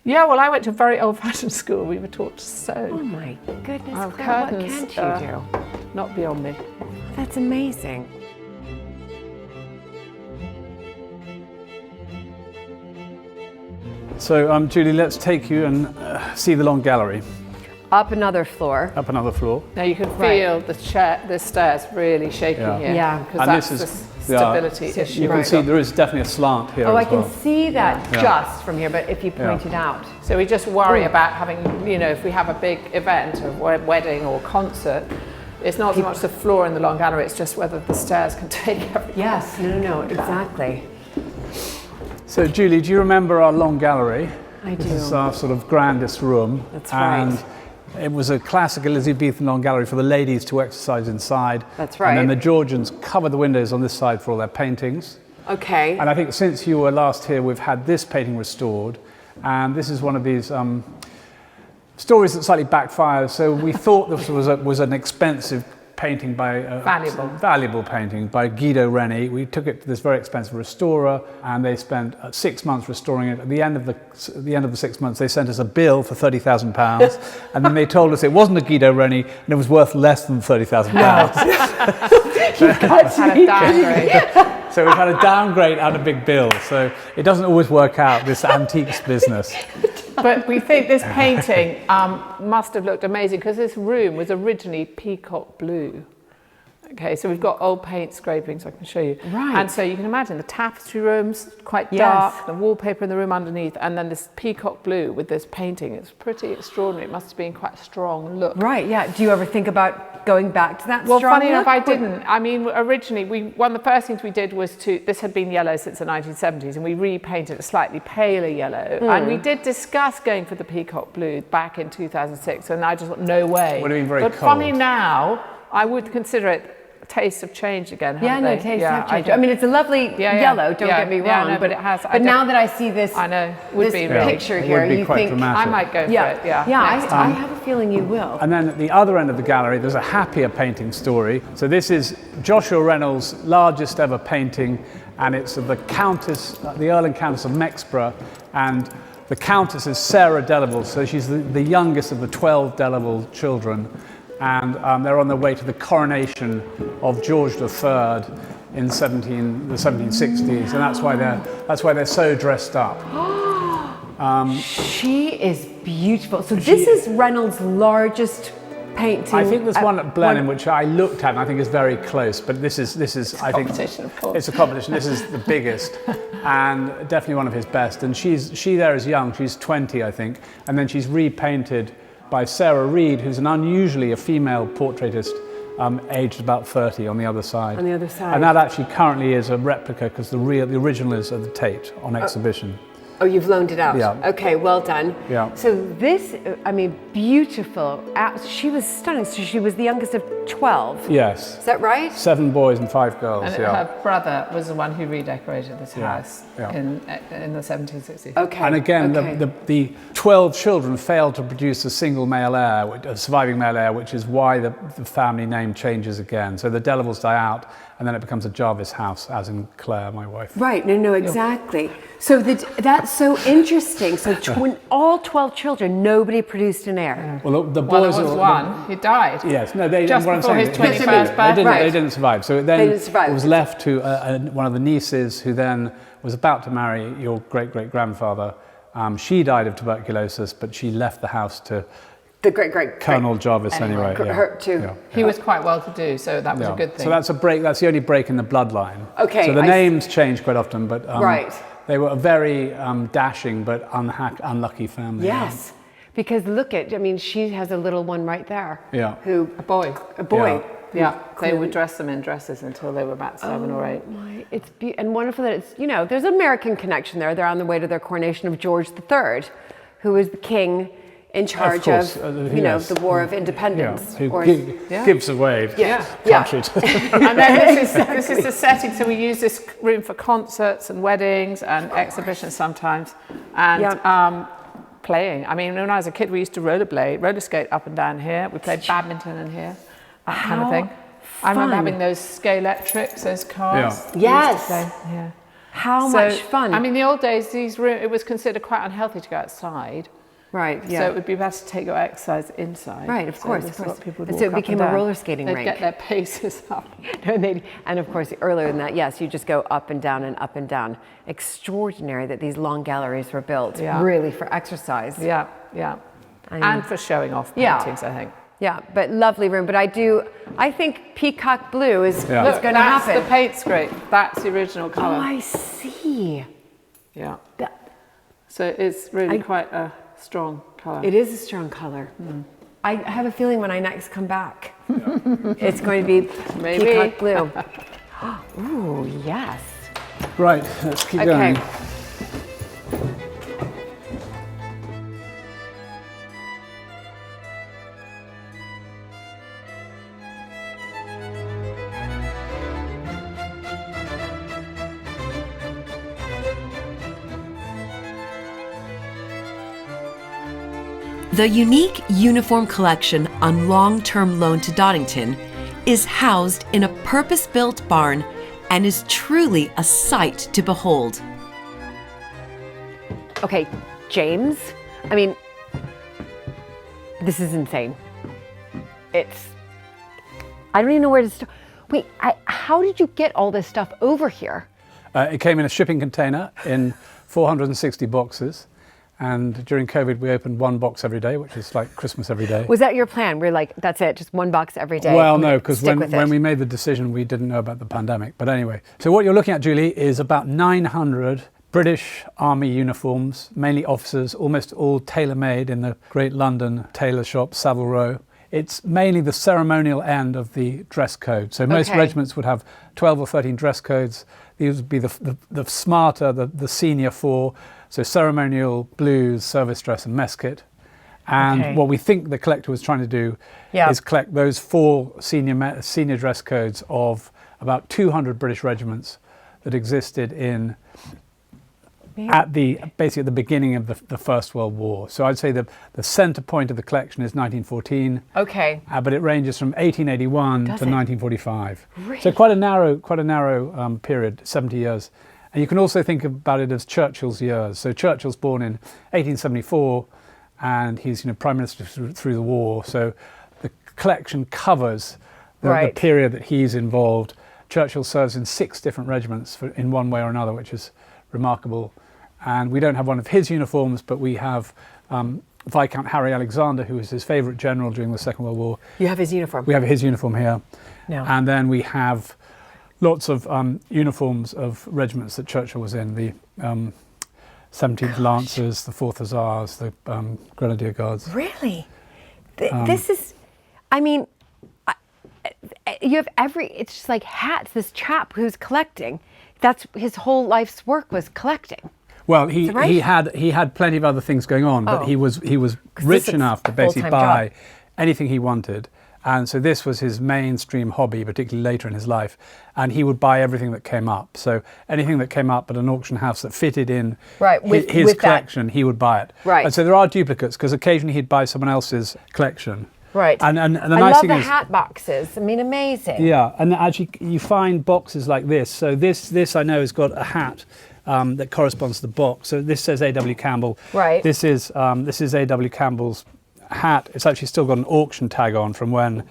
S3: Yeah, well, I went to a very old-fashioned school. We were taught to sew.
S1: Oh my goodness,
S3: Claire,
S1: curtains, what can't you do?
S3: Not beyond me.
S1: That's amazing.
S2: So, Julie, let's take you and see the long gallery.
S1: Up another floor.
S2: Up another floor.
S3: Now you can feel the stairs really shaking here.
S1: Yeah.
S3: Because that's the stability issue.
S2: You can see there is definitely a slant here.
S1: Oh, I
S2: as well.
S1: can see that just from here, but if you point it out.
S3: So we just worry about having, you know, if we have a big event, a wedding or concert, it's not so much the floor in the long gallery, it's just whether the stairs can take everything.
S1: Yes, no, exactly.
S2: So, Julie, do you remember our long gallery?
S1: I do.
S2: This is our sort of grandest room.
S1: That's right.
S2: And it was a classic Elizabethan long gallery for the ladies to exercise inside.
S1: That's right.
S2: And then the Georgians covered the windows on this side for all their paintings.
S1: Okay.
S2: And I think since you were last here, we've had this painting restored. And this is one of these stories that slightly backfired. So we thought this was an expensive painting by valuable painting by Guido Reni. We took it to this very expensive restorer, and they spent 6 months restoring it. At the end of the 6 months, they sent us a bill for £30,000, and then they told us it wasn't a Guido Reni and it was worth less than £30,000. So we've had a downgrade and a big bill. So it doesn't always work out, this antiques business.
S3: But we think this painting must have looked amazing because this room was originally peacock blue. Okay, so we've got old paint scrapings I can show you.
S1: Right.
S3: And so you can imagine the tapestry room's quite dark, the wallpaper in the room underneath, and then this peacock blue with this painting. It's pretty extraordinary. It must have been quite a strong look.
S1: Right, yeah. Do you ever think about going back to that
S3: Well,
S1: strong
S3: funny enough,
S1: look?
S3: I didn't. I mean, originally, one of the first things we did was this had been yellow since the 1970s, and we repainted a slightly paler yellow. And we did discuss going for the peacock blue back in 2006, and I just thought, no way.
S2: Would have been very
S3: But
S2: cold.
S3: funny now, I would consider it tastes have changed again, haven't they?
S1: Tastes have changed. I mean, it's a lovely yellow, don't get me wrong.
S3: No, but it has.
S1: But now that I see this,
S3: I know, would be really,
S1: picture here,
S2: would be
S1: you
S2: quite
S1: think
S2: dramatic.
S3: I might go for it,
S1: I have a feeling you will.
S2: And then at the other end of the gallery, there's a happier painting story. So this is Joshua Reynolds' largest ever painting, and it's of the Countess, the Earl and Countess of Mexborough, and the Countess is Sarah Delaval, so she's the youngest of the 12 Delaval children, and they're on their way to the coronation of George III in the 1760s, and that's why they're so dressed up.
S1: She is beautiful. So this is Reynolds' largest painting.
S2: I think there's one at Blenheim which I looked at and I think is very close, but this is I think
S3: of course.
S2: it's a competition. This is the biggest and definitely one of his best. And she there is young. She's 20, I think, and then she's repainted by Sarah Reed, who's a female portraitist, aged about 30 on the other side.
S1: On the other side.
S2: And that actually currently is a replica because the original is at the Tate on exhibition.
S1: Oh, you've loaned it out?
S2: Yeah.
S1: Okay, well done.
S2: Yeah.
S1: So this, I mean, beautiful. She was stunning. So she was the youngest of 12.
S2: Yes.
S1: Is that right?
S2: 7 boys and 5 girls,
S3: And her brother was the one who redecorated this house in the 1760s.
S1: Okay.
S2: And again,
S1: okay.
S2: the 12 children failed to produce a single male heir, a surviving male heir, which is why the family name changes again. So the Delavalles die out, and then it becomes a Jarvis house, as in Claire, my wife.
S1: Right, no, exactly. So that's so interesting. So when all 12 children, nobody produced an heir.
S2: Well, the
S3: Well,
S2: boys
S3: there was one. He died.
S2: Yes, no, they
S3: Just
S2: what I'm
S3: before
S2: saying,
S3: his 21st birthday.
S2: they didn't survive. So then
S1: They didn't survive.
S2: it was left to one of the nieces, who then was about to marry your great-great-grandfather. She died of tuberculosis, but she left the house to
S1: The great
S2: Colonel Jarvis anyway.
S1: Her too.
S2: Yeah.
S3: He was quite well to do, so that was a good thing.
S2: So that's a break. That's the only break in the bloodline.
S1: Okay,
S2: So the names change quite often, but
S1: Right.
S2: they were a very dashing but unlucky family.
S1: Yes, because look at, I mean, she has a little one right there.
S2: Yeah.
S1: Who
S3: A boy.
S1: a boy.
S3: Yeah, they would dress them in dresses until they were about 7 or 8.
S1: It's and wonderful that it's, there's an American connection there. They're on the way to their coronation of George III, who is the king in charge
S2: course,
S1: of
S2: yes.
S1: the War of Independence.
S2: Who
S1: Or-
S2: gives away
S1: Yeah.
S2: country.
S3: And then this is the setting, so we use this room for concerts and weddings and exhibitions sometimes, and playing. I mean, when I was a kid, we used to roller skate up and down here. We played badminton in here, that kind of thing. I remember
S1: fun.
S3: having those Scalextrics, those cars.
S2: Yeah.
S1: Yes.
S3: Yeah.
S1: How
S3: So,
S1: much fun.
S3: I mean, the old days, it was considered quite unhealthy to go outside.
S1: right, yeah.
S3: So it would be better to take your exercise inside.
S1: Right, of
S3: So
S1: course,
S3: that's
S1: of course.
S3: what people would
S1: And
S3: walk
S1: so it
S3: up and
S1: became a
S3: down.
S1: roller skating
S3: They'd
S1: rink.
S3: get their paces up.
S1: and of course, earlier than that, yes, you just go up and down and up and down. Extraordinary that these long galleries were built,
S3: Yeah.
S1: really for exercise.
S3: Yeah. And for showing off
S1: Yeah.
S3: paintings, I think.
S1: Yeah, but lovely room. But I think peacock blue is
S2: Yeah.
S1: what's going to
S3: That's
S1: happen.
S3: the paint scrape. That's the original
S1: Oh,
S3: colour.
S1: I see.
S3: Yeah.
S1: That-
S3: So it's really quite a strong colour.
S1: It is a strong color. I have a feeling when I next come back, it's going to be
S3: Maybe.
S1: peacock blue. Ooh, yes.
S2: Right, let's keep
S1: Okay.
S2: going.
S4: The unique uniform collection on long-term loan to Doddington is housed in a purpose-built barn and is truly a sight to behold.
S1: Okay, James. I mean, this is insane. I don't even know where to start. Wait, how did you get all this stuff over here?
S2: It came in a shipping container in 460 boxes. And during COVID, we opened 1 box every day, which is like Christmas every day.
S1: Was that your plan? We're like, that's it, just 1 box every day.
S2: Well, no, because
S1: Stick with
S2: when
S1: it.
S2: we made the decision, we didn't know about the pandemic. But anyway, so what you're looking at, Julie, is about 900 British Army uniforms, mainly officers, almost all tailor-made in the great London tailor shop, Savile Row. It's mainly the ceremonial end of the dress code. So most
S1: Okay.
S2: regiments would have 12 or 13 dress codes. These would be the smarter, the senior 4. So ceremonial, blues, service dress and mess kit. And
S1: Okay.
S2: what we think the collector was trying to do
S1: Yeah.
S2: is collect those 4 senior dress codes of about 200 British regiments that existed in basically at the beginning of the First World War. So I'd say the centre point of the collection is 1914.
S1: Okay.
S2: But it ranges from 1881
S1: Does
S2: to
S1: it?
S2: 1945.
S1: Really?
S2: So quite a narrow period, 70 years. And you can also think about it as Churchill's years. So Churchill's born in 1874, and he's Prime Minister through the war. So the collection covers the
S1: Right.
S2: period that he's involved. Churchill serves in 6 different regiments in one way or another, which is remarkable. And we don't have one of his uniforms, but we have Viscount Harry Alexander, who was his favourite general during the Second World War.
S1: You have his uniform.
S2: We have his uniform here.
S1: No.
S2: And then we have lots of uniforms of regiments that Churchill was in, the 17th Lancers, the 4th Hussars, the Grenadier Guards.
S1: Really? This is, I mean, you have it's just like hats, this chap who's collecting, that's his whole life's work was collecting.
S2: Well,
S1: Is that right?
S2: he had plenty of other things going on, but
S1: Oh.
S2: he was
S1: this
S2: rich
S1: is
S2: enough to
S1: a
S2: basically
S1: full-time
S2: buy
S1: job.
S2: anything he wanted. And so this was his mainstream hobby, particularly later in his life. And he would buy everything that came up. So anything that came up at an auction house that fitted in
S1: Right, with
S2: his
S1: that.
S2: collection, he would buy it.
S1: Right.
S2: And so there are duplicates, because occasionally he'd buy someone else's collection.
S1: Right.
S2: And the
S1: I
S2: nice
S1: love
S2: thing
S1: the
S2: is,
S1: hat boxes. I mean, amazing.
S2: yeah, and actually you find boxes like this. So this I know has got a hat that corresponds to the box. So this says A.W. Campbell.
S1: Right.
S2: This is A.W. Campbell's hat. It's actually still got an auction tag on from when.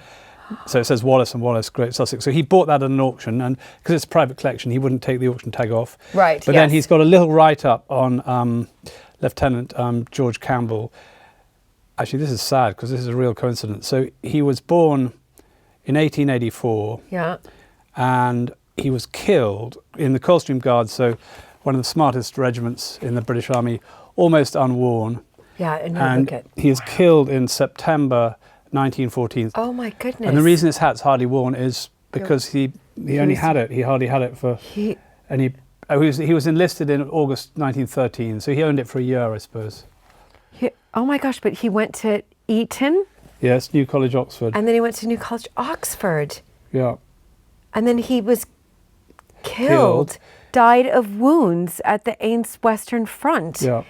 S2: So it says Wallace and Wallace, Great Sussex. So he bought that at an auction, and because it's a private collection, he wouldn't take the auction tag off.
S1: Right,
S2: But then
S1: yes.
S2: he's got a little write-up on Lieutenant George Campbell. Actually, this is sad because this is a real coincidence. So he was born in 1884.
S1: Yeah.
S2: And he was killed in the Coldstream Guards, so one of the smartest regiments in the British Army, almost unworn.
S1: Yeah, and
S2: And
S1: look at.
S2: he is killed in September 1914.
S1: Oh my goodness.
S2: And the reason his hat's hardly worn is because he only
S1: was-
S2: had it. He hardly had it for.
S1: He,
S2: And he was enlisted in August 1913, so he owned it for a year, I suppose.
S1: oh my gosh, but he went to Eton
S2: Yes, New College, Oxford.
S1: and then he went to New College, Oxford.
S2: Yeah.
S1: And then he was killed, died of wounds at the Aisne Western Front.
S2: Yeah.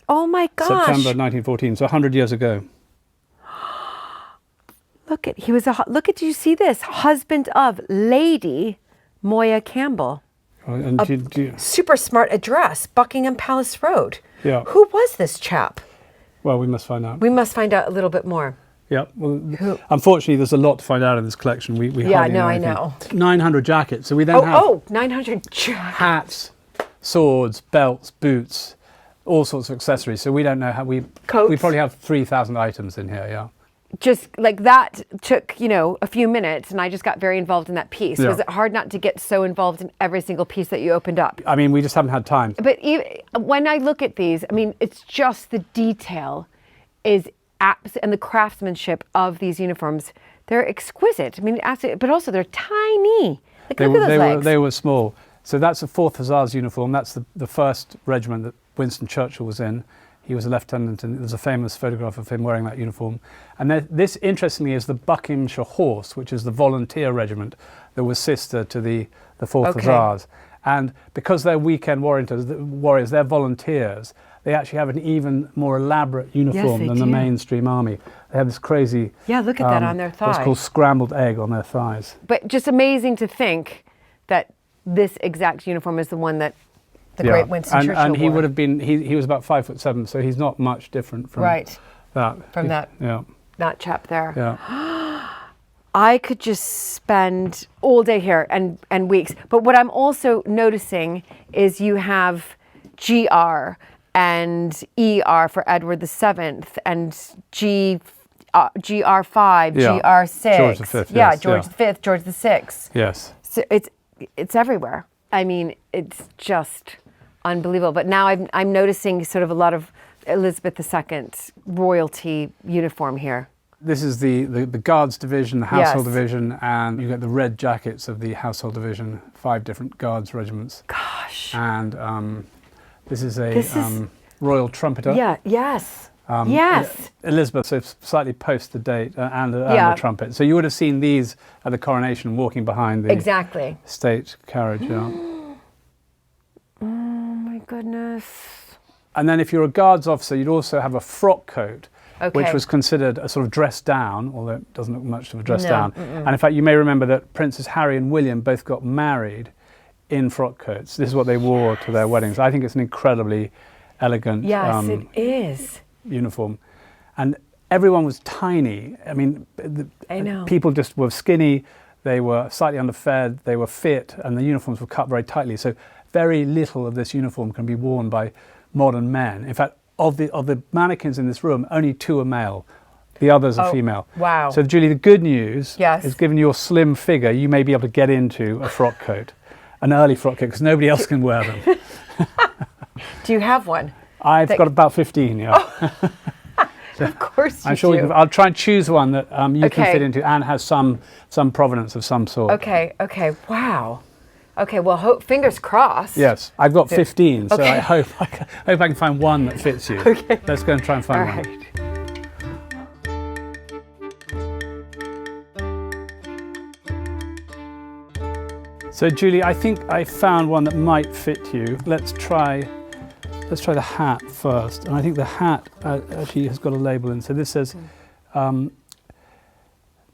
S1: Oh my gosh.
S2: September 1914, so 100 years ago.
S1: Look at, did you see this? Husband of Lady Moya Campbell.
S2: And do you-
S1: Super smart address, Buckingham Palace Road.
S2: Yeah.
S1: Who was this chap?
S2: well, we must find out.
S1: We must find out a little bit more.
S2: Yeah, well, unfortunately, there's a lot to find out in this collection. We
S1: Yeah,
S2: hardly
S1: no, I
S2: anything.
S1: know.
S2: 900 jackets. So we then have
S1: 900
S2: hats, swords, belts, boots, all sorts of accessories. So we don't know how we
S1: Coats.
S2: probably have 3,000 items in here. Yeah.
S1: Just like that took, a few minutes, and I just got very involved in that piece.
S2: Yeah.
S1: Was it hard not to get so involved in every single piece that you opened up?
S2: I mean, we just haven't had time.
S1: But when I look at these, I mean, it's just the detail and the craftsmanship of these uniforms. They're exquisite. I mean, absolutely, but also they're tiny. Like, look at those legs.
S2: They were small. So that's the 4th Hussars uniform. That's the first regiment that Winston Churchill was in. He was a lieutenant, and there's a famous photograph of him wearing that uniform. And this, interestingly, is the Buckinghamshire Horse, which is the volunteer regiment that was sister to the 4th
S1: Okay.
S2: Hussars. And because they're weekend warriors, they're volunteers, they actually have an even more elaborate uniform
S1: they
S2: than the
S1: do.
S2: mainstream army. They have this crazy...
S1: Yeah, look at that on their
S2: What's
S1: thigh.
S2: called scrambled egg on their thighs.
S1: But just amazing to think that this exact uniform is the one that the
S2: Yeah.
S1: great Winston Churchill
S2: and he
S1: wore.
S2: would have been, he was about 5'7", so he's not much different from
S1: Right.
S2: that.
S1: From that.
S2: Yeah,
S1: That chap there.
S2: yeah.
S1: I could just spend all day here and weeks. But what I'm also noticing is you have GR and ER for Edward VII and GR5,
S2: Yeah.
S1: GR6.
S2: George V,
S1: Yeah,
S2: yes,
S1: George
S2: yeah.
S1: V, George VI.
S2: Yes.
S1: So it's everywhere. I mean, it's just unbelievable. But now I'm noticing sort of a lot of Elizabeth II royalty uniform here.
S2: This is the Guards Division, the Household
S1: Yes.
S2: Division, and you get the red jackets of the Household Division, 5 different Guards regiments.
S1: Gosh.
S2: And this is a
S1: This is-
S2: royal trumpeter.
S1: Yeah, yes. Yes.
S2: Elizabeth, so slightly post the date, and
S1: Yeah.
S2: the trumpet. So you would have seen these at the coronation walking behind the
S1: Exactly.
S2: state carriage. Yeah.
S1: Oh my goodness.
S2: And then if you're a Guards officer, you'd also have a frock coat, which
S1: Okay.
S2: was considered a sort of dress down, although it doesn't look much of a dress
S1: No,
S2: down. And in fact, you may remember that Princes Harry and William both got married in frock coats. This is what they wore to their weddings. I think it's an incredibly elegant
S1: Yes, it is.
S2: uniform. And everyone was tiny. I mean,
S1: I know.
S2: people just were skinny, they were slightly underfed, they were fit, and the uniforms were cut very tightly. So very little of this uniform can be worn by modern men. In fact, of the mannequins in this room, only 2 are male. The others are
S1: Oh,
S2: female.
S1: wow.
S2: So Julie, the good news
S1: Yes.
S2: is given your slim figure, you may be able to get into a frock coat, an early frock coat, because nobody else can wear them.
S1: Do you have one?
S2: I've got about 15, yeah.
S1: Of course you
S2: I'm sure
S1: do.
S2: I'll try and choose one that you can
S1: Okay.
S2: fit into and has some provenance of some sort.
S1: Okay, wow. Okay, well, fingers crossed.
S2: Yes, I've got 15, so
S1: Okay.
S2: I hope I can find one that fits you.
S1: Okay.
S2: Let's go and try and find
S1: All
S2: one.
S1: right.
S2: So Julie, I think I found one that might fit you. Let's try the hat first. And I think the hat actually has got a label in. So this says,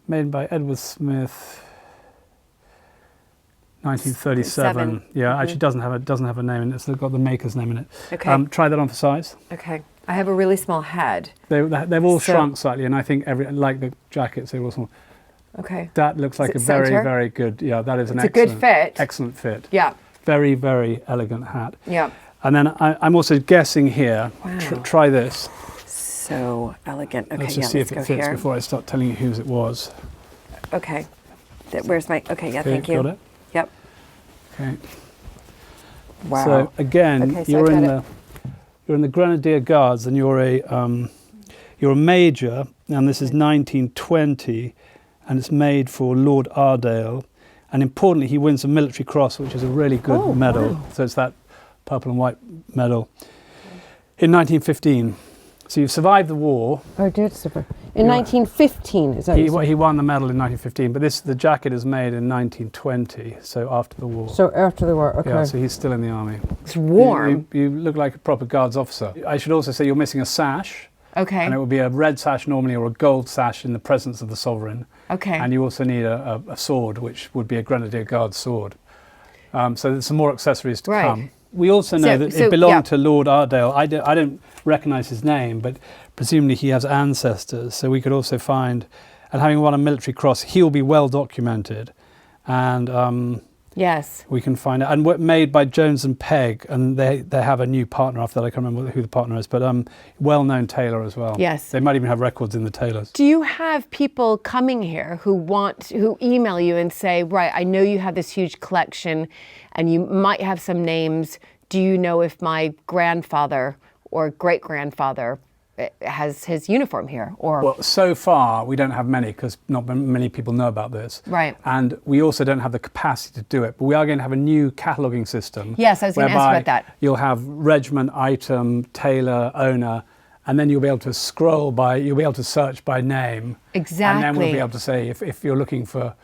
S2: made by Edward Smith, 1937. Yeah, actually doesn't have a name in it. It's got the maker's name in it.
S1: Okay.
S2: Try that on for size.
S1: Okay. I have a really small head.
S2: They've all
S1: So-
S2: shrunk slightly, and I think like the jackets, they're all small.
S1: Okay.
S2: That looks like
S1: it
S2: a very,
S1: center?
S2: very good. Yeah, that is an
S1: It's a good
S2: excellent,
S1: fit.
S2: excellent fit.
S1: Yeah.
S2: Very, very elegant hat.
S1: Yeah.
S2: And then I'm also guessing here.
S1: Wow.
S2: Try this.
S1: So elegant. Okay,
S2: Let's
S1: yeah,
S2: just see
S1: let's
S2: if
S1: go
S2: it fits
S1: here.
S2: before I start telling you whose it was.
S1: Okay. Where's my? Okay, yeah,
S2: Okay,
S1: thank you.
S2: got it?
S1: Yep.
S2: Okay.
S1: Wow.
S2: So again,
S1: Okay, so
S2: you're
S1: I've
S2: in
S1: got
S2: the Grenadier Guards, and you're a major, and this is 1920, and it's made for Lord Ardale, and importantly, he wins a military cross, which is a really good medal.
S1: wow.
S2: So it's that purple and white medal in 1915. So you've survived the war.
S1: Oh, dear, super. In 1915, is that?
S2: He won the medal in 1915, but the jacket is made in 1920, so after the war.
S1: So after the war. Okay.
S2: Yeah, so he's still in the army.
S1: It's warm.
S2: You look like a proper guards officer. I should also say you're missing a sash,
S1: Okay.
S2: and it would be a red sash normally or a gold sash in the presence of the sovereign.
S1: Okay.
S2: And you also need a sword, which would be a Grenadier Guards sword. So there's some more accessories to
S1: Right.
S2: come. We also know that
S1: so,
S2: it belonged
S1: yeah.
S2: to Lord Ardale. I don't recognise his name, but presumably he has ancestors. So we could also find, and having won a military cross, he'll be well documented. And
S1: Yes.
S2: we can find out. And made by Jones and Pegg, and they have a new partner after that. I can't remember who the partner is, but well-known tailor as well.
S1: Yes.
S2: They might even have records in the tailors.
S1: Do you have people coming here who email you and say, right, I know you have this huge collection and you might have some names. Do you know if my grandfather or great-grandfather has his uniform here? Or
S2: Well, so far we don't have many because not many people know about this.
S1: Right.
S2: And we also don't have the capacity to do it. But we are going to have a new cataloguing system.
S1: Yes, I was going to ask
S2: whereby
S1: about that.
S2: You'll have regiment, item, tailor, owner, and then you'll be able to you'll be able to search by name.
S1: Exactly.
S2: And then we'll be able to say if you're looking for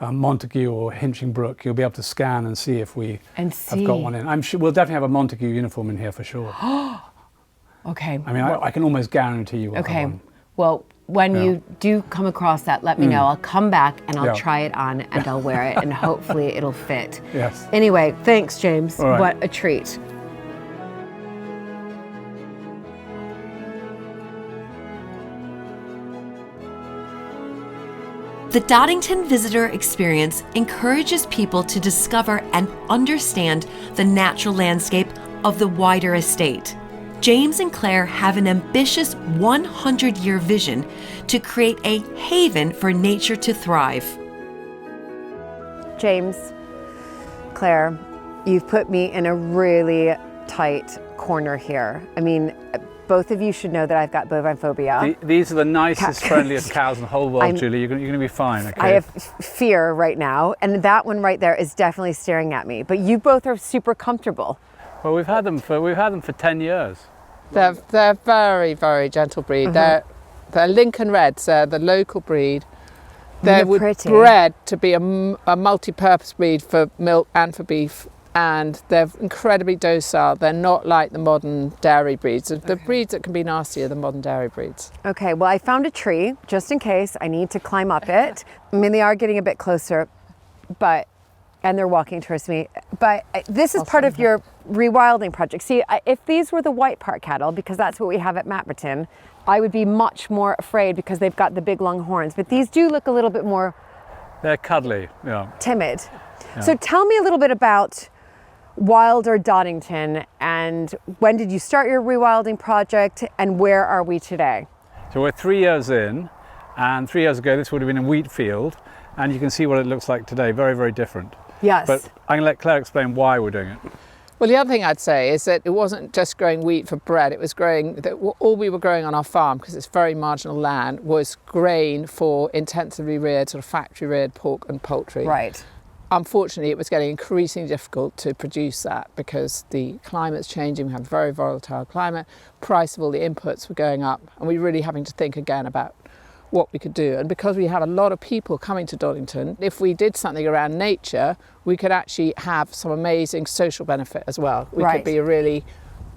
S2: Montague or Hinchingbrook, you'll be able to scan and see if we have got one in. I'm sure we'll definitely have a Montague uniform in here for sure.
S1: okay.
S2: I mean, I can almost guarantee you we'll
S1: Okay.
S2: have one.
S1: Well, when you do come across that, let me know. I'll come back and I'll
S2: Yeah.
S1: try it on and I'll wear it and hopefully it'll fit.
S2: Yes.
S1: Anyway, thanks, James.
S2: All right.
S1: What a treat.
S4: The Doddington Visitor Experience encourages people to discover and understand the natural landscape of the wider estate. James and Claire have an ambitious 100-year vision to create a haven for nature to thrive.
S1: James, Claire, you've put me in a really tight corner here. I mean, both of you should know that I've got bovine phobia.
S2: These are the nicest, friendliest cows in the whole world, Julie. You're going to be fine, okay?
S1: I have fear right now, and that one right there is definitely staring at me. But you both are super comfortable.
S2: Well, we've had them for 10 years.
S3: They're very, very gentle breed. They're Lincoln Reds. They're the local breed. They were
S1: pretty.
S3: bred to be a multi-purpose breed for milk and for beef, and they're incredibly docile. They're not like the modern dairy breeds. The breeds that can be nasty are the modern dairy breeds.
S1: Okay, well, I found a tree just in case I need to climb up it. I mean, they are getting a bit closer, and they're walking towards me. But this is part of your rewilding project. See, if these were the white part cattle, because that's what we have at Mapperton, I would be much more afraid because they've got the big long horns. But these do look a little bit more
S2: They're cuddly, yeah.
S1: timid. So tell me a little bit about Wilder Doddington, and when did you start your rewilding project, and where are we today?
S2: So we're 3 years in, and 3 years ago this would have been a wheat field, and you can see what it looks like today. Very, very different.
S1: Yes.
S2: But I'm going to let Claire explain why we're doing it.
S3: Well, the other thing I'd say is that it wasn't just growing wheat for bread. It was all we were growing on our farm, because it's very marginal land, was grain for intensively reared, sort of factory reared pork and poultry.
S1: Right.
S3: unfortunately, it was getting increasingly difficult to produce that because the climate's changing. We have a very volatile climate. Price of all the inputs were going up, and we're really having to think again about what we could do. And because we have a lot of people coming to Doddington, if we did something around nature, we could actually have some amazing social benefit as well. We could be a really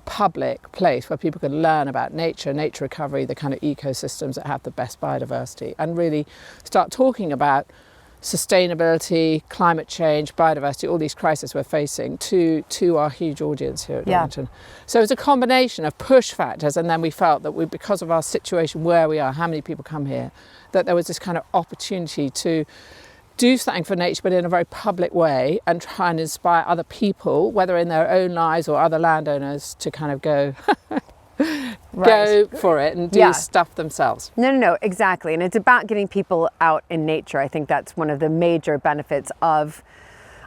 S3: public place where people can learn about nature recovery, the kind of ecosystems that have the best biodiversity, and really start talking about sustainability, climate change, biodiversity, all these crises we're facing to our huge audience here at Doddington. So it's a combination of push factors, and then we felt that because of our situation where we are, how many people come here, that there was this kind of opportunity to do something for nature, but in a very public way, and try and inspire other people, whether in their own lives or other landowners, to kind of go go for it and do stuff themselves.
S1: No, exactly. And it's about getting people out in nature. I think that's one of the major benefits of,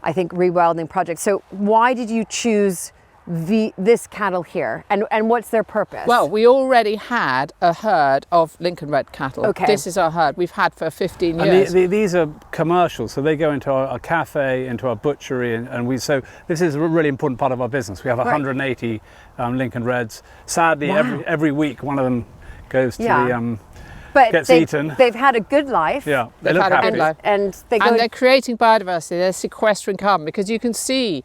S1: I think, rewilding projects. So why did you choose this cattle here, and what's their purpose?
S3: Well, we already had a herd of Lincoln Red cattle.
S1: Okay.
S3: This is our herd. We've had for 15
S2: years.
S3: years.
S2: These are commercial, so they go into our cafe, into our butchery, and so this is a really important part of our business. We have 180 Lincoln Reds. Sadly, every week one of them goes to the
S1: but
S2: gets eaten.
S1: They've had a good life.
S2: Yeah,
S3: they've had a good life,
S1: and
S3: they're creating biodiversity. They're sequestering carbon, because you can see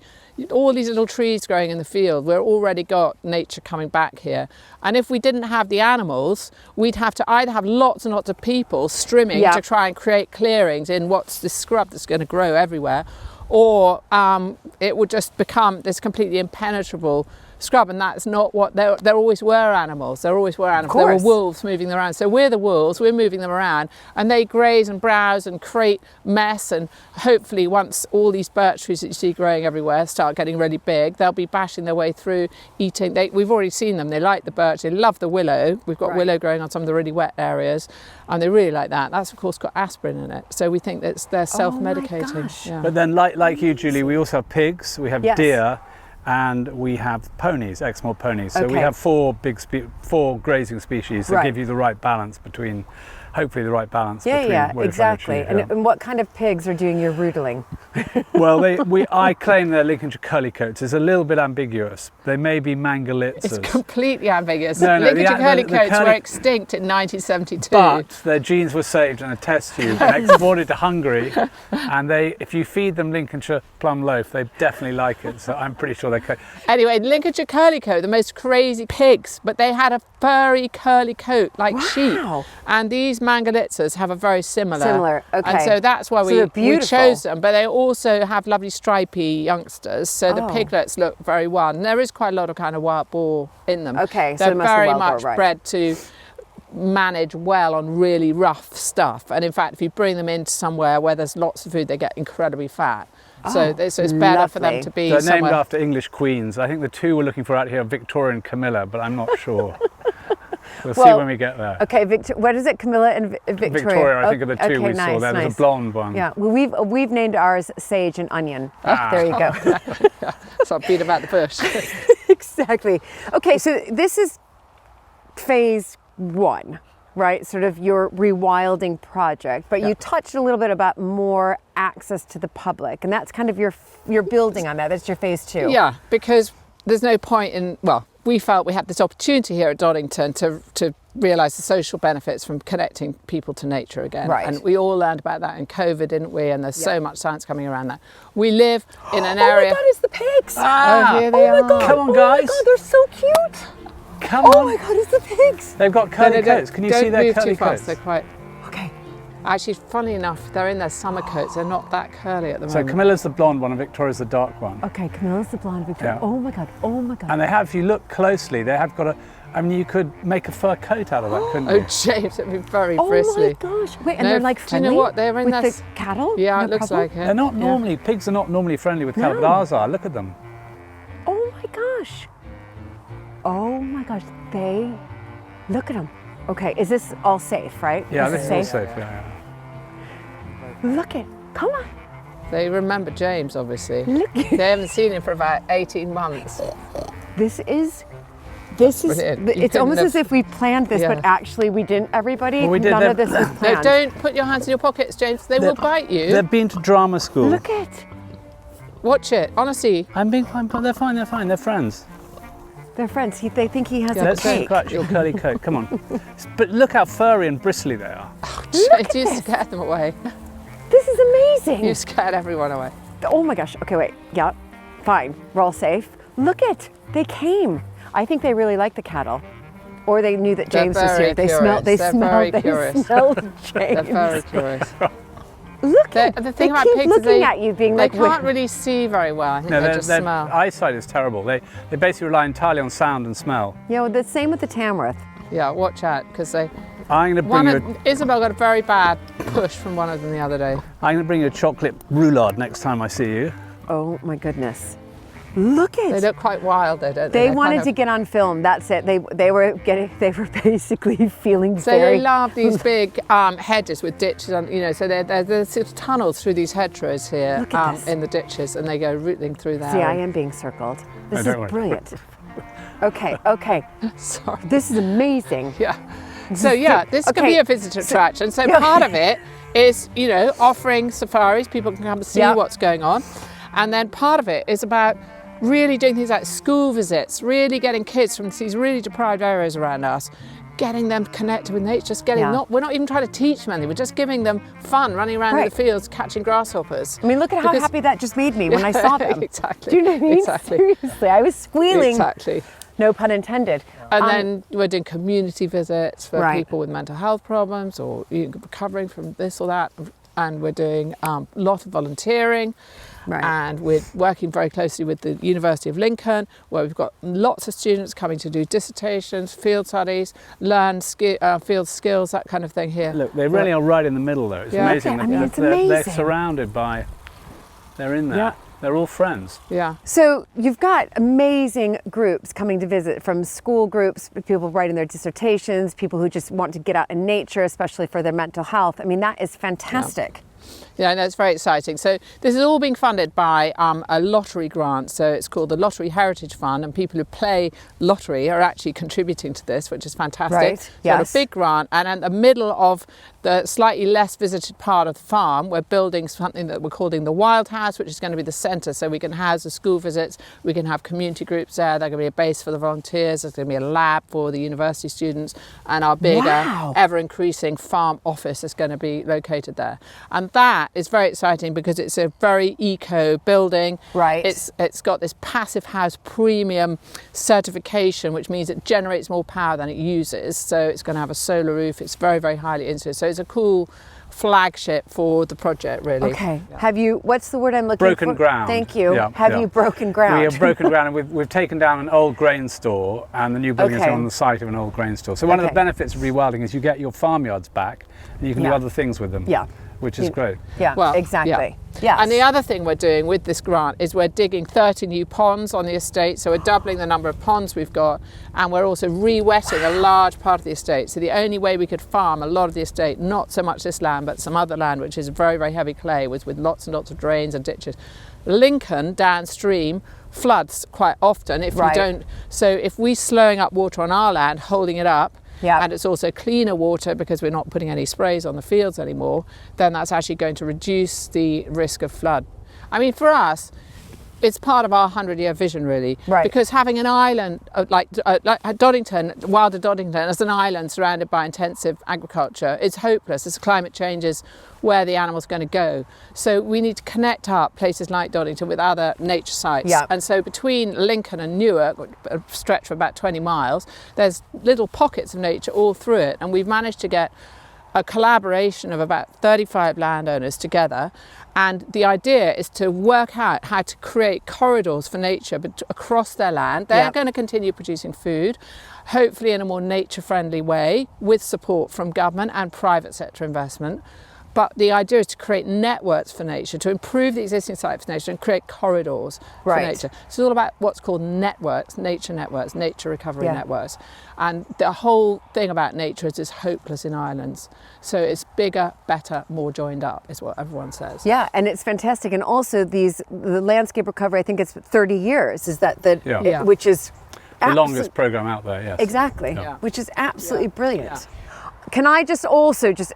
S3: all these little trees growing in the field. We've already got nature coming back here, and if we didn't have the animals, we'd have to either have lots and lots of people strimming to try and create clearings in what's the scrub that's going to grow everywhere, or it would just become this completely impenetrable scrub, and that's not what there always were animals. There always were animals. There were wolves moving them around. So we're the wolves, we're moving them around, and they graze and browse and create mess, and hopefully once all these birch trees that you see growing everywhere start getting really big, they'll be bashing their way through, eating. We've already seen them. They like the birch, they love the willow. We've got willow growing on some of the really wet areas, and they really like that. That's of course got aspirin in it, so we think that they're self-medicating.
S2: But then like you, Julie, we also have pigs, we have deer, and we have ponies, Exmoor ponies. So we have four grazing species that give you the right balance between, hopefully the right balance between what you're trying to achieve.
S1: And what kind of pigs are doing your roodling?
S2: Well, I claim they're Lincolnshire curly-coats. It's a little bit ambiguous. They may be Mangalitzers.
S3: It's completely ambiguous.
S2: No,
S3: Lincolnshire curly-coats were extinct in 1972.
S2: But their genes were saved in a test tube and exported to Hungary. And if you feed them Lincolnshire plum loaf, they definitely like it. So I'm pretty sure they're...
S3: Anyway, Lincolnshire curly-coat, the most crazy pigs, but they had a furry curly coat like sheep. And these Mangalitzers have a very similar.
S1: Okay.
S3: And so that's why we chose them. But they also have lovely stripy youngsters, so the piglets look very wild. And there is quite a lot of kind of wild boar in them.
S1: Okay, so
S3: they're
S1: must
S3: very
S1: be
S3: much bred to manage well on really rough stuff. And in fact, if you bring them into somewhere where there's lots of food, they get incredibly fat. So it's better for them to be
S2: They're
S3: somewhere.
S2: named after English queens. I think the two we're looking for out here are Victoria and Camilla, but I'm not sure. We'll see when we get there.
S1: Okay, what is it? Camilla and Victoria?
S2: Victoria, I think, are the two we saw there. There's a blonde one.
S1: Yeah, well, we've named ours Sage and Onion. There you go.
S3: So beat about the bush.
S1: Exactly. Okay, so this is phase one, right? Sort of your rewilding project, but you touched a little bit about more access to the public, and that's kind of you're building on that. That's your phase two.
S3: Yeah, because there's no point in, we felt we had this opportunity here at Doddington to realise the social benefits from connecting people to nature again.
S1: Right.
S3: And we all learned about that in COVID, didn't we? And there's so much science coming around that. We live in an area...
S1: Oh my God, it's the pigs!
S3: Oh, here they are.
S1: God.
S2: Come on, guys.
S1: Oh my God, they're so cute!
S2: Come on.
S1: Oh my God, it's the pigs!
S2: They've got curly coats. Can you see their curly coats?
S3: They're quite...
S1: Okay.
S3: Actually, funnily enough, they're in their summer coats. They're not that curly at the moment.
S2: So Camilla's the blonde one and Victoria's the dark one.
S1: Okay, Camilla's the blonde, Victoria.
S2: Yeah.
S1: Oh my God, oh my God.
S2: And they have, if you look closely, they have got a... I mean, you could make a fur coat out of that, couldn't you?
S3: Oh, James, it'd be very bristly.
S1: Oh my gosh. Wait, and they're like friendly?
S3: Do you know what? They're in
S1: with
S3: their...
S1: the cattle?
S3: Yeah,
S1: no
S3: it looks
S1: problem?
S3: like it.
S2: They're not normally... Pigs are not normally friendly with cattle, but ours are. Look at them.
S1: Oh my gosh. Oh my gosh. Look at them. Okay, is this all safe, right?
S2: Yeah, this is all safe. Yeah.
S1: Look at, come on.
S3: They remember James, obviously.
S1: Look.
S3: They haven't seen him for about 18 months.
S1: This is,
S3: Brilliant.
S1: it's almost as if we planned this, but actually we didn't, everybody.
S2: Well, we did.
S1: None of this was
S3: No,
S1: planned.
S3: don't put your hands in your pockets, James. They will bite you.
S2: They've been to drama school.
S1: Look at,
S3: Watch it, honestly.
S2: I'm being fine, but they're fine. They're friends.
S1: They're friends. They think he has a
S2: Let's
S1: cake.
S2: scratch your curly coat. Come on. But look how furry and bristly they are.
S3: You scared them away.
S1: This is amazing.
S3: You scared everyone away.
S1: Oh my gosh. Okay, wait. Yeah, fine. We're all safe. Look it. They came. I think they really like the cattle. Or they knew that James was here. They smelled James.
S3: They're very curious.
S1: Look at
S3: the thing
S1: they
S3: about
S1: keep
S3: pigs
S1: looking
S3: is they,
S1: at you being
S3: they
S1: like,
S3: can't really see very well. I think they just
S2: their
S3: smell.
S2: eyesight is terrible. They basically rely entirely on sound and smell.
S1: You know, the same with the Tamworth.
S3: Yeah, watch out, because they...
S2: I'm going to bring
S3: Isabel got a very bad push from one of them the other day.
S2: I'm going to bring you a chocolate roulade next time I see you.
S1: Oh my goodness. Look at
S3: They look quite wild though, don't they?
S1: They wanted to get on film. That's it. They were basically feeling
S3: So
S1: very.
S3: they love these big hedges with ditches on, you know, so there's sort of tunnels through these hedgerows here
S1: Look at this.
S3: in the ditches, and they go rooting through there.
S1: See, I am being circled. This
S2: don't
S1: is
S2: worry.
S1: brilliant. Okay.
S3: Sorry.
S1: This is amazing.
S3: Yeah. So yeah, this could
S1: Okay.
S3: be a visitor attraction. So part of it is, you know, offering safaris. People can come and see what's going on. And then part of it is about really doing things like school visits, really getting kids from these really deprived areas around us, getting them connected with nature, just getting we're not even trying to teach them anything, we're just giving them fun, running around in the fields, catching grasshoppers.
S1: I mean, look at how happy that just made me when I saw them.
S3: Exactly.
S1: Do you know what I mean?
S3: Exactly.
S1: Seriously, I was squealing.
S3: Exactly.
S1: No pun intended.
S3: And then we're doing community visits for
S1: Right.
S3: people with mental health problems or recovering from this or that. And we're doing a lot of volunteering.
S1: Right.
S3: And we're working very closely with the University of Lincoln, where we've got lots of students coming to do dissertations, field studies, learn field skills, that kind of thing here.
S2: Look, they really are right in the middle though. It's amazing.
S1: I mean, it's
S2: They're
S1: amazing.
S2: surrounded by, they're in there.
S1: Yeah.
S2: They're all friends.
S3: Yeah.
S1: So you've got amazing groups coming to visit, from school groups, people writing their dissertations, people who just want to get out in nature, especially for their mental health. I mean, that is fantastic.
S3: Yeah, no, it's very exciting. So this is all being funded by a lottery grant. So it's called the Lottery Heritage Fund, and people who play lottery are actually contributing to this, which is fantastic.
S1: Right,
S3: So
S1: yes.
S3: a big grant, and in the middle of the slightly less visited part of the farm, we're building something that we're calling the Wild House, which is going to be the centre. So we can house the school visits, we can have community groups there, there's going to be a base for the volunteers, there's going to be a lab for the university students, and our bigger, ever-increasing farm office is going to be located there. And that is very exciting because it's a very eco building.
S1: Right.
S3: It's got this passive house premium certification, which means it generates more power than it uses. So it's going to have a solar roof. It's very, very highly insulated. So it's a cool flagship for the project, really.
S1: Okay. Have you, what's the word I'm looking for?
S2: Broken ground.
S1: Thank you.
S2: Yeah,
S1: Have you broken ground?
S2: We have broken ground, and we've taken down an old grain store, and the new building is
S1: Okay.
S2: on the site of an old grain store. So one of the benefits of rewilding is you get your farmyards back, and you can do other things with them.
S1: Yeah.
S2: Which is great.
S1: Yeah,
S3: Well,
S1: exactly.
S3: yeah.
S1: Yes.
S3: And the other thing we're doing with this grant is we're digging 30 new ponds on the estate. So we're doubling the number of ponds we've got, and we're also re-wetting a large part of the estate. So the only way we could farm a lot of the estate, not so much this land, but some other land, which is very, very heavy clay, was with lots and lots of drains and ditches. Lincoln downstream floods quite often if we don't. So if we're slowing up water on our land, holding it up, and it's also cleaner water because we're not putting any sprays on the fields anymore, then that's actually going to reduce the risk of flood. I mean, for us, it's part of our 100-year vision, really.
S1: Right.
S3: Because having an island like Doddington, Wilder Doddington, as an island surrounded by intensive agriculture, it's hopeless. As climate changes, where the animal's going to go. So we need to connect up places like Doddington with other nature sites.
S1: Yeah.
S3: And so between Lincoln and Newark, a stretch of about 20 miles, there's little pockets of nature all through it. And we've managed to get a collaboration of about 35 landowners together. And the idea is to work out how to create corridors for nature across their land. They're going to continue producing food, hopefully in a more nature-friendly way, with support from government and private sector investment. But the idea is to create networks for nature, to improve the existing sites for nature and create corridors for nature. So it's all about what's called networks, nature recovery networks. And the whole thing about nature is it's hopeless in islands. So it's bigger, better, more joined up is what everyone says.
S1: Yeah, and it's fantastic. And also the landscape recovery, I think it's 30 years, is that which is
S2: the longest program out there, yes.
S1: Exactly, which is absolutely brilliant. Can I just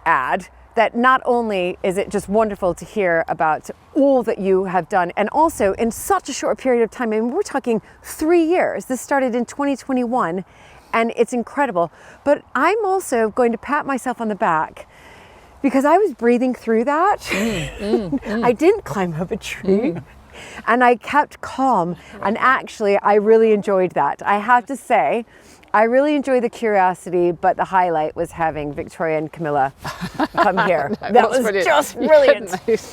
S1: add that not only is it just wonderful to hear about all that you have done, and also in such a short period of time. I mean, we're talking 3 years. This started in 2021, and it's incredible. But I'm also going to pat myself on the back because I was breathing through that. I didn't climb up a tree. And I kept calm. And actually, I really enjoyed that. I have to say, I really enjoyed the curiosity, but the highlight was having Victoria and Camilla come here. That was
S3: brilliant.
S1: just brilliant.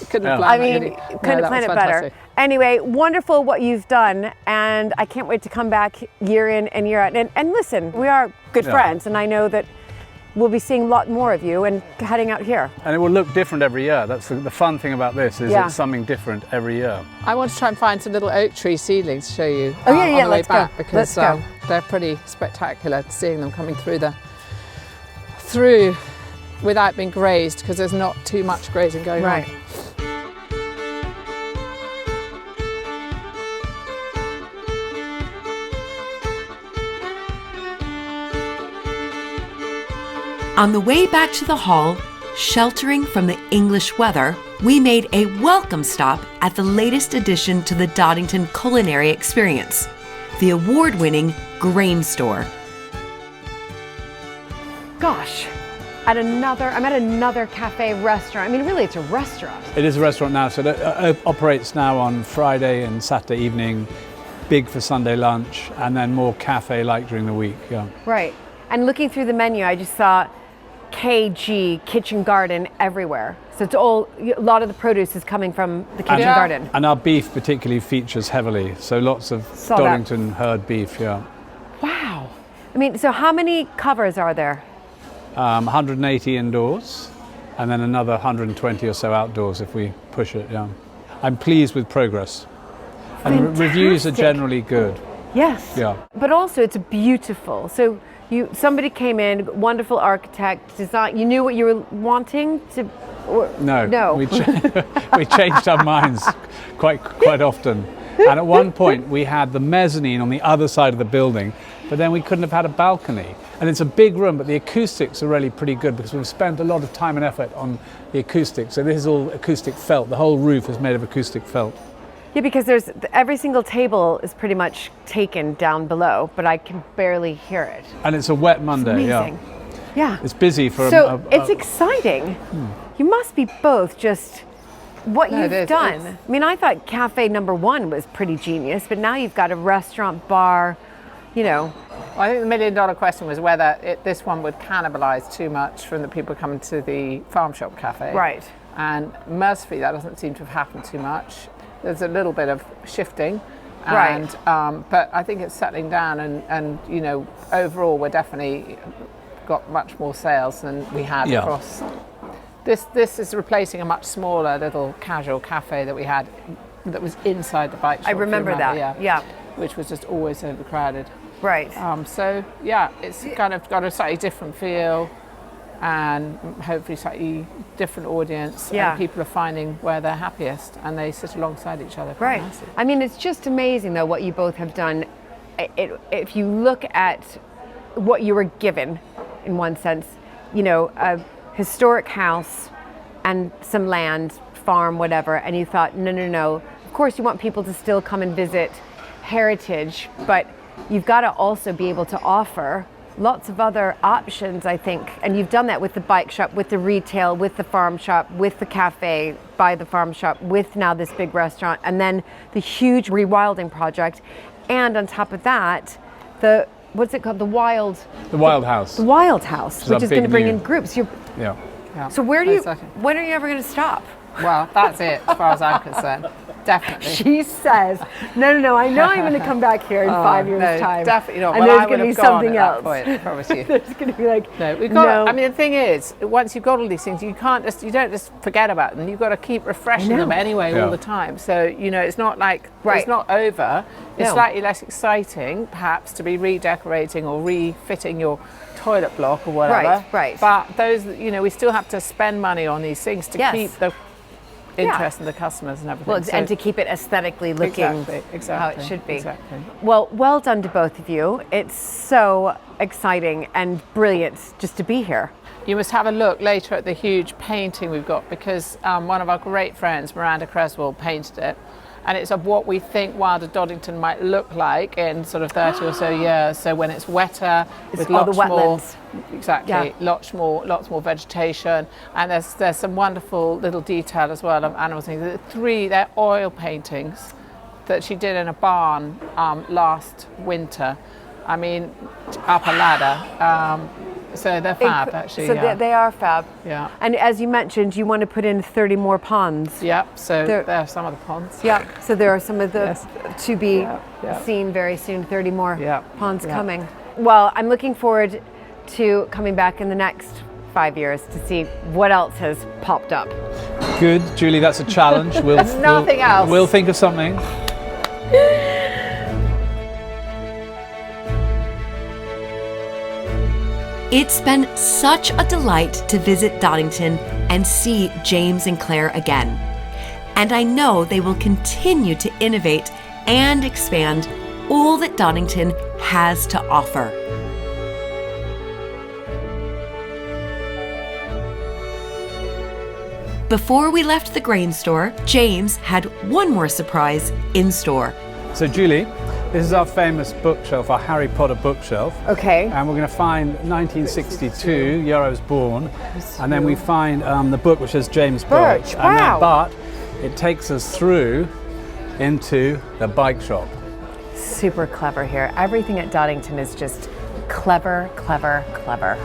S3: Couldn't have
S1: I
S3: planned
S1: mean,
S3: it.
S1: couldn't have planned it better. Anyway, wonderful what you've done, and I can't wait to come back year in and year out. And listen, we are good friends, and I know that we'll be seeing a lot more of you and heading out here.
S2: And it will look different every year. That's the fun thing about this, is
S1: Yeah.
S2: it's something different every year.
S3: I want to try and find some little oak tree seedlings to show you
S1: Oh, yeah,
S3: on
S1: yeah,
S3: the way
S1: let's go.
S3: back because
S1: Let's go.
S3: they're pretty spectacular, seeing them coming through without being grazed, because there's not too much grazing going
S1: Right.
S3: on.
S4: On the way back to the hall, sheltering from the English weather, we made a welcome stop at the latest addition to the Doddington culinary experience, the award-winning Grain Store.
S1: Gosh, I'm at another cafe restaurant. I mean, really, it's a restaurant.
S2: It is a restaurant now, so it operates now on Friday and Saturday evening, big for Sunday lunch, and then more cafe-like during the week. Yeah.
S1: Right. And looking through the menu, I just saw KG, kitchen garden everywhere. So it's a lot of the produce is coming from the kitchen garden.
S2: And our beef particularly features heavily, so lots of
S1: Saw that.
S2: Doddington herd beef. Yeah.
S1: Wow. I mean, so how many covers are there?
S2: 180 indoors, and then another 120 or so outdoors if we push it. Yeah. I'm pleased with progress, and reviews are
S1: Fantastic.
S2: generally good.
S1: Yes.
S2: Yeah.
S1: But also it's beautiful. So somebody came in, wonderful architect, design. You knew what you were wanting to. No.
S2: We changed our minds quite often. And at one point we had the mezzanine on the other side of the building, but then we couldn't have had a balcony. And it's a big room, but the acoustics are really pretty good because we've spent a lot of time and effort on the acoustics. So this is all acoustic felt. The whole roof is made of acoustic felt.
S1: Yeah, because every single table is pretty much taken down below, but I can barely hear it.
S2: And it's a wet Monday.
S1: Amazing. Yeah.
S2: It's busy for
S1: it's exciting. You must be both just what you've done. I mean, I thought cafe number 1 was pretty genius, but now you've got a restaurant, bar, you know.
S3: I think the million-dollar question was whether this one would cannibalise too much from the people coming to the farm shop cafe.
S1: Right.
S3: And mercifully, that doesn't seem to have happened too much. There's a little bit of shifting,
S1: Right.
S3: But I think it's settling down, and you know, overall, we're definitely got much more sales than we had across. This is replacing a much smaller little casual cafe that we had, that was inside the bike shop.
S1: I
S3: if you
S1: remember that. Yeah.
S3: Which was just always overcrowded.
S1: Right.
S3: So yeah, it's kind of got a slightly different feel, and hopefully slightly different audience.
S1: Yeah.
S3: And people are finding where they're happiest, and they sit alongside each other. quite
S1: Right.
S3: nicely.
S1: I mean, it's just amazing, though, what you both have done. If you look at what you were given, in one sense, you know, a historic house and some land, farm, whatever, and you thought, no. Of course, you want people to still come and visit heritage, but you've got to also be able to offer lots of other options, I think. And you've done that with the bike shop, with the retail, with the farm shop, with the cafe by the farm shop, with now this big restaurant, and then the huge rewilding project. And on top of that, what's it called? The Wild
S2: House.
S1: The Wild House, which is going to bring in groups.
S2: Yeah.
S1: So when are you ever going to stop?
S3: Well, that's it, as far as I'm concerned. Definitely.
S1: She says, no, I know I'm going to come back here in 5 years' time.
S3: Definitely not.
S1: And
S3: Well,
S1: there's
S3: I would
S1: going to
S3: have
S1: be
S3: gone
S1: something
S3: at
S1: else.
S3: that point, I promise you.
S1: There's going to be like,
S3: No, we've got. I mean, the thing is, once you've got all these things, you don't just forget about them. You've got to keep refreshing them anyway all the time. So you know, it's not like it's not over. It's slightly less exciting, perhaps, to be redecorating or refitting your toilet block or whatever.
S1: Right.
S3: But those, you know, we still have to spend money on these things to keep the interest in the customers and everything.
S1: Well, and to keep it aesthetically looking
S3: exactly,
S1: how it should be.
S3: Exactly.
S1: Well, well done to both of you. It's so exciting and brilliant just to be here.
S3: You must have a look later at the huge painting we've got, because one of our great friends, Miranda Creswell, painted it. And it's of what we think Wilder Doddington might look like in sort of 30 or so years. So when it's wetter, with
S1: all
S3: lots
S1: the wetlands.
S3: more, exactly, lots more vegetation, and there's some wonderful little detail as well of animals. They're oil paintings that she did in a barn last winter. I mean, up a ladder. So they're fab, actually.
S1: So they are fab.
S3: Yeah.
S1: And as you mentioned, you want to put in 30 more ponds.
S3: Yep. So there are some of the ponds.
S1: Yeah. So there are some of the to be
S3: Yeah.
S1: seen very soon. 30 more ponds
S3: Yeah.
S1: coming. Well, I'm looking forward to coming back in the next 5 years to see what else has popped up.
S2: Good, Julie. That's a challenge.
S3: Nothing else.
S2: We'll think of something.
S4: It's been such a delight to visit Doddington and see James and Claire again. And I know they will continue to innovate and expand all that Doddington has to offer. Before we left the grain store, James had one more surprise in store.
S2: So, Julie, this is our famous bookshelf, our Harry Potter bookshelf.
S1: Okay.
S2: And we're going to find 1962, year I was born, and then we find the book which says James Birch.
S1: Wow.
S2: And then, but it takes us through into the bike shop.
S1: Super clever here. Everything at Doddington is just clever, clever, clever.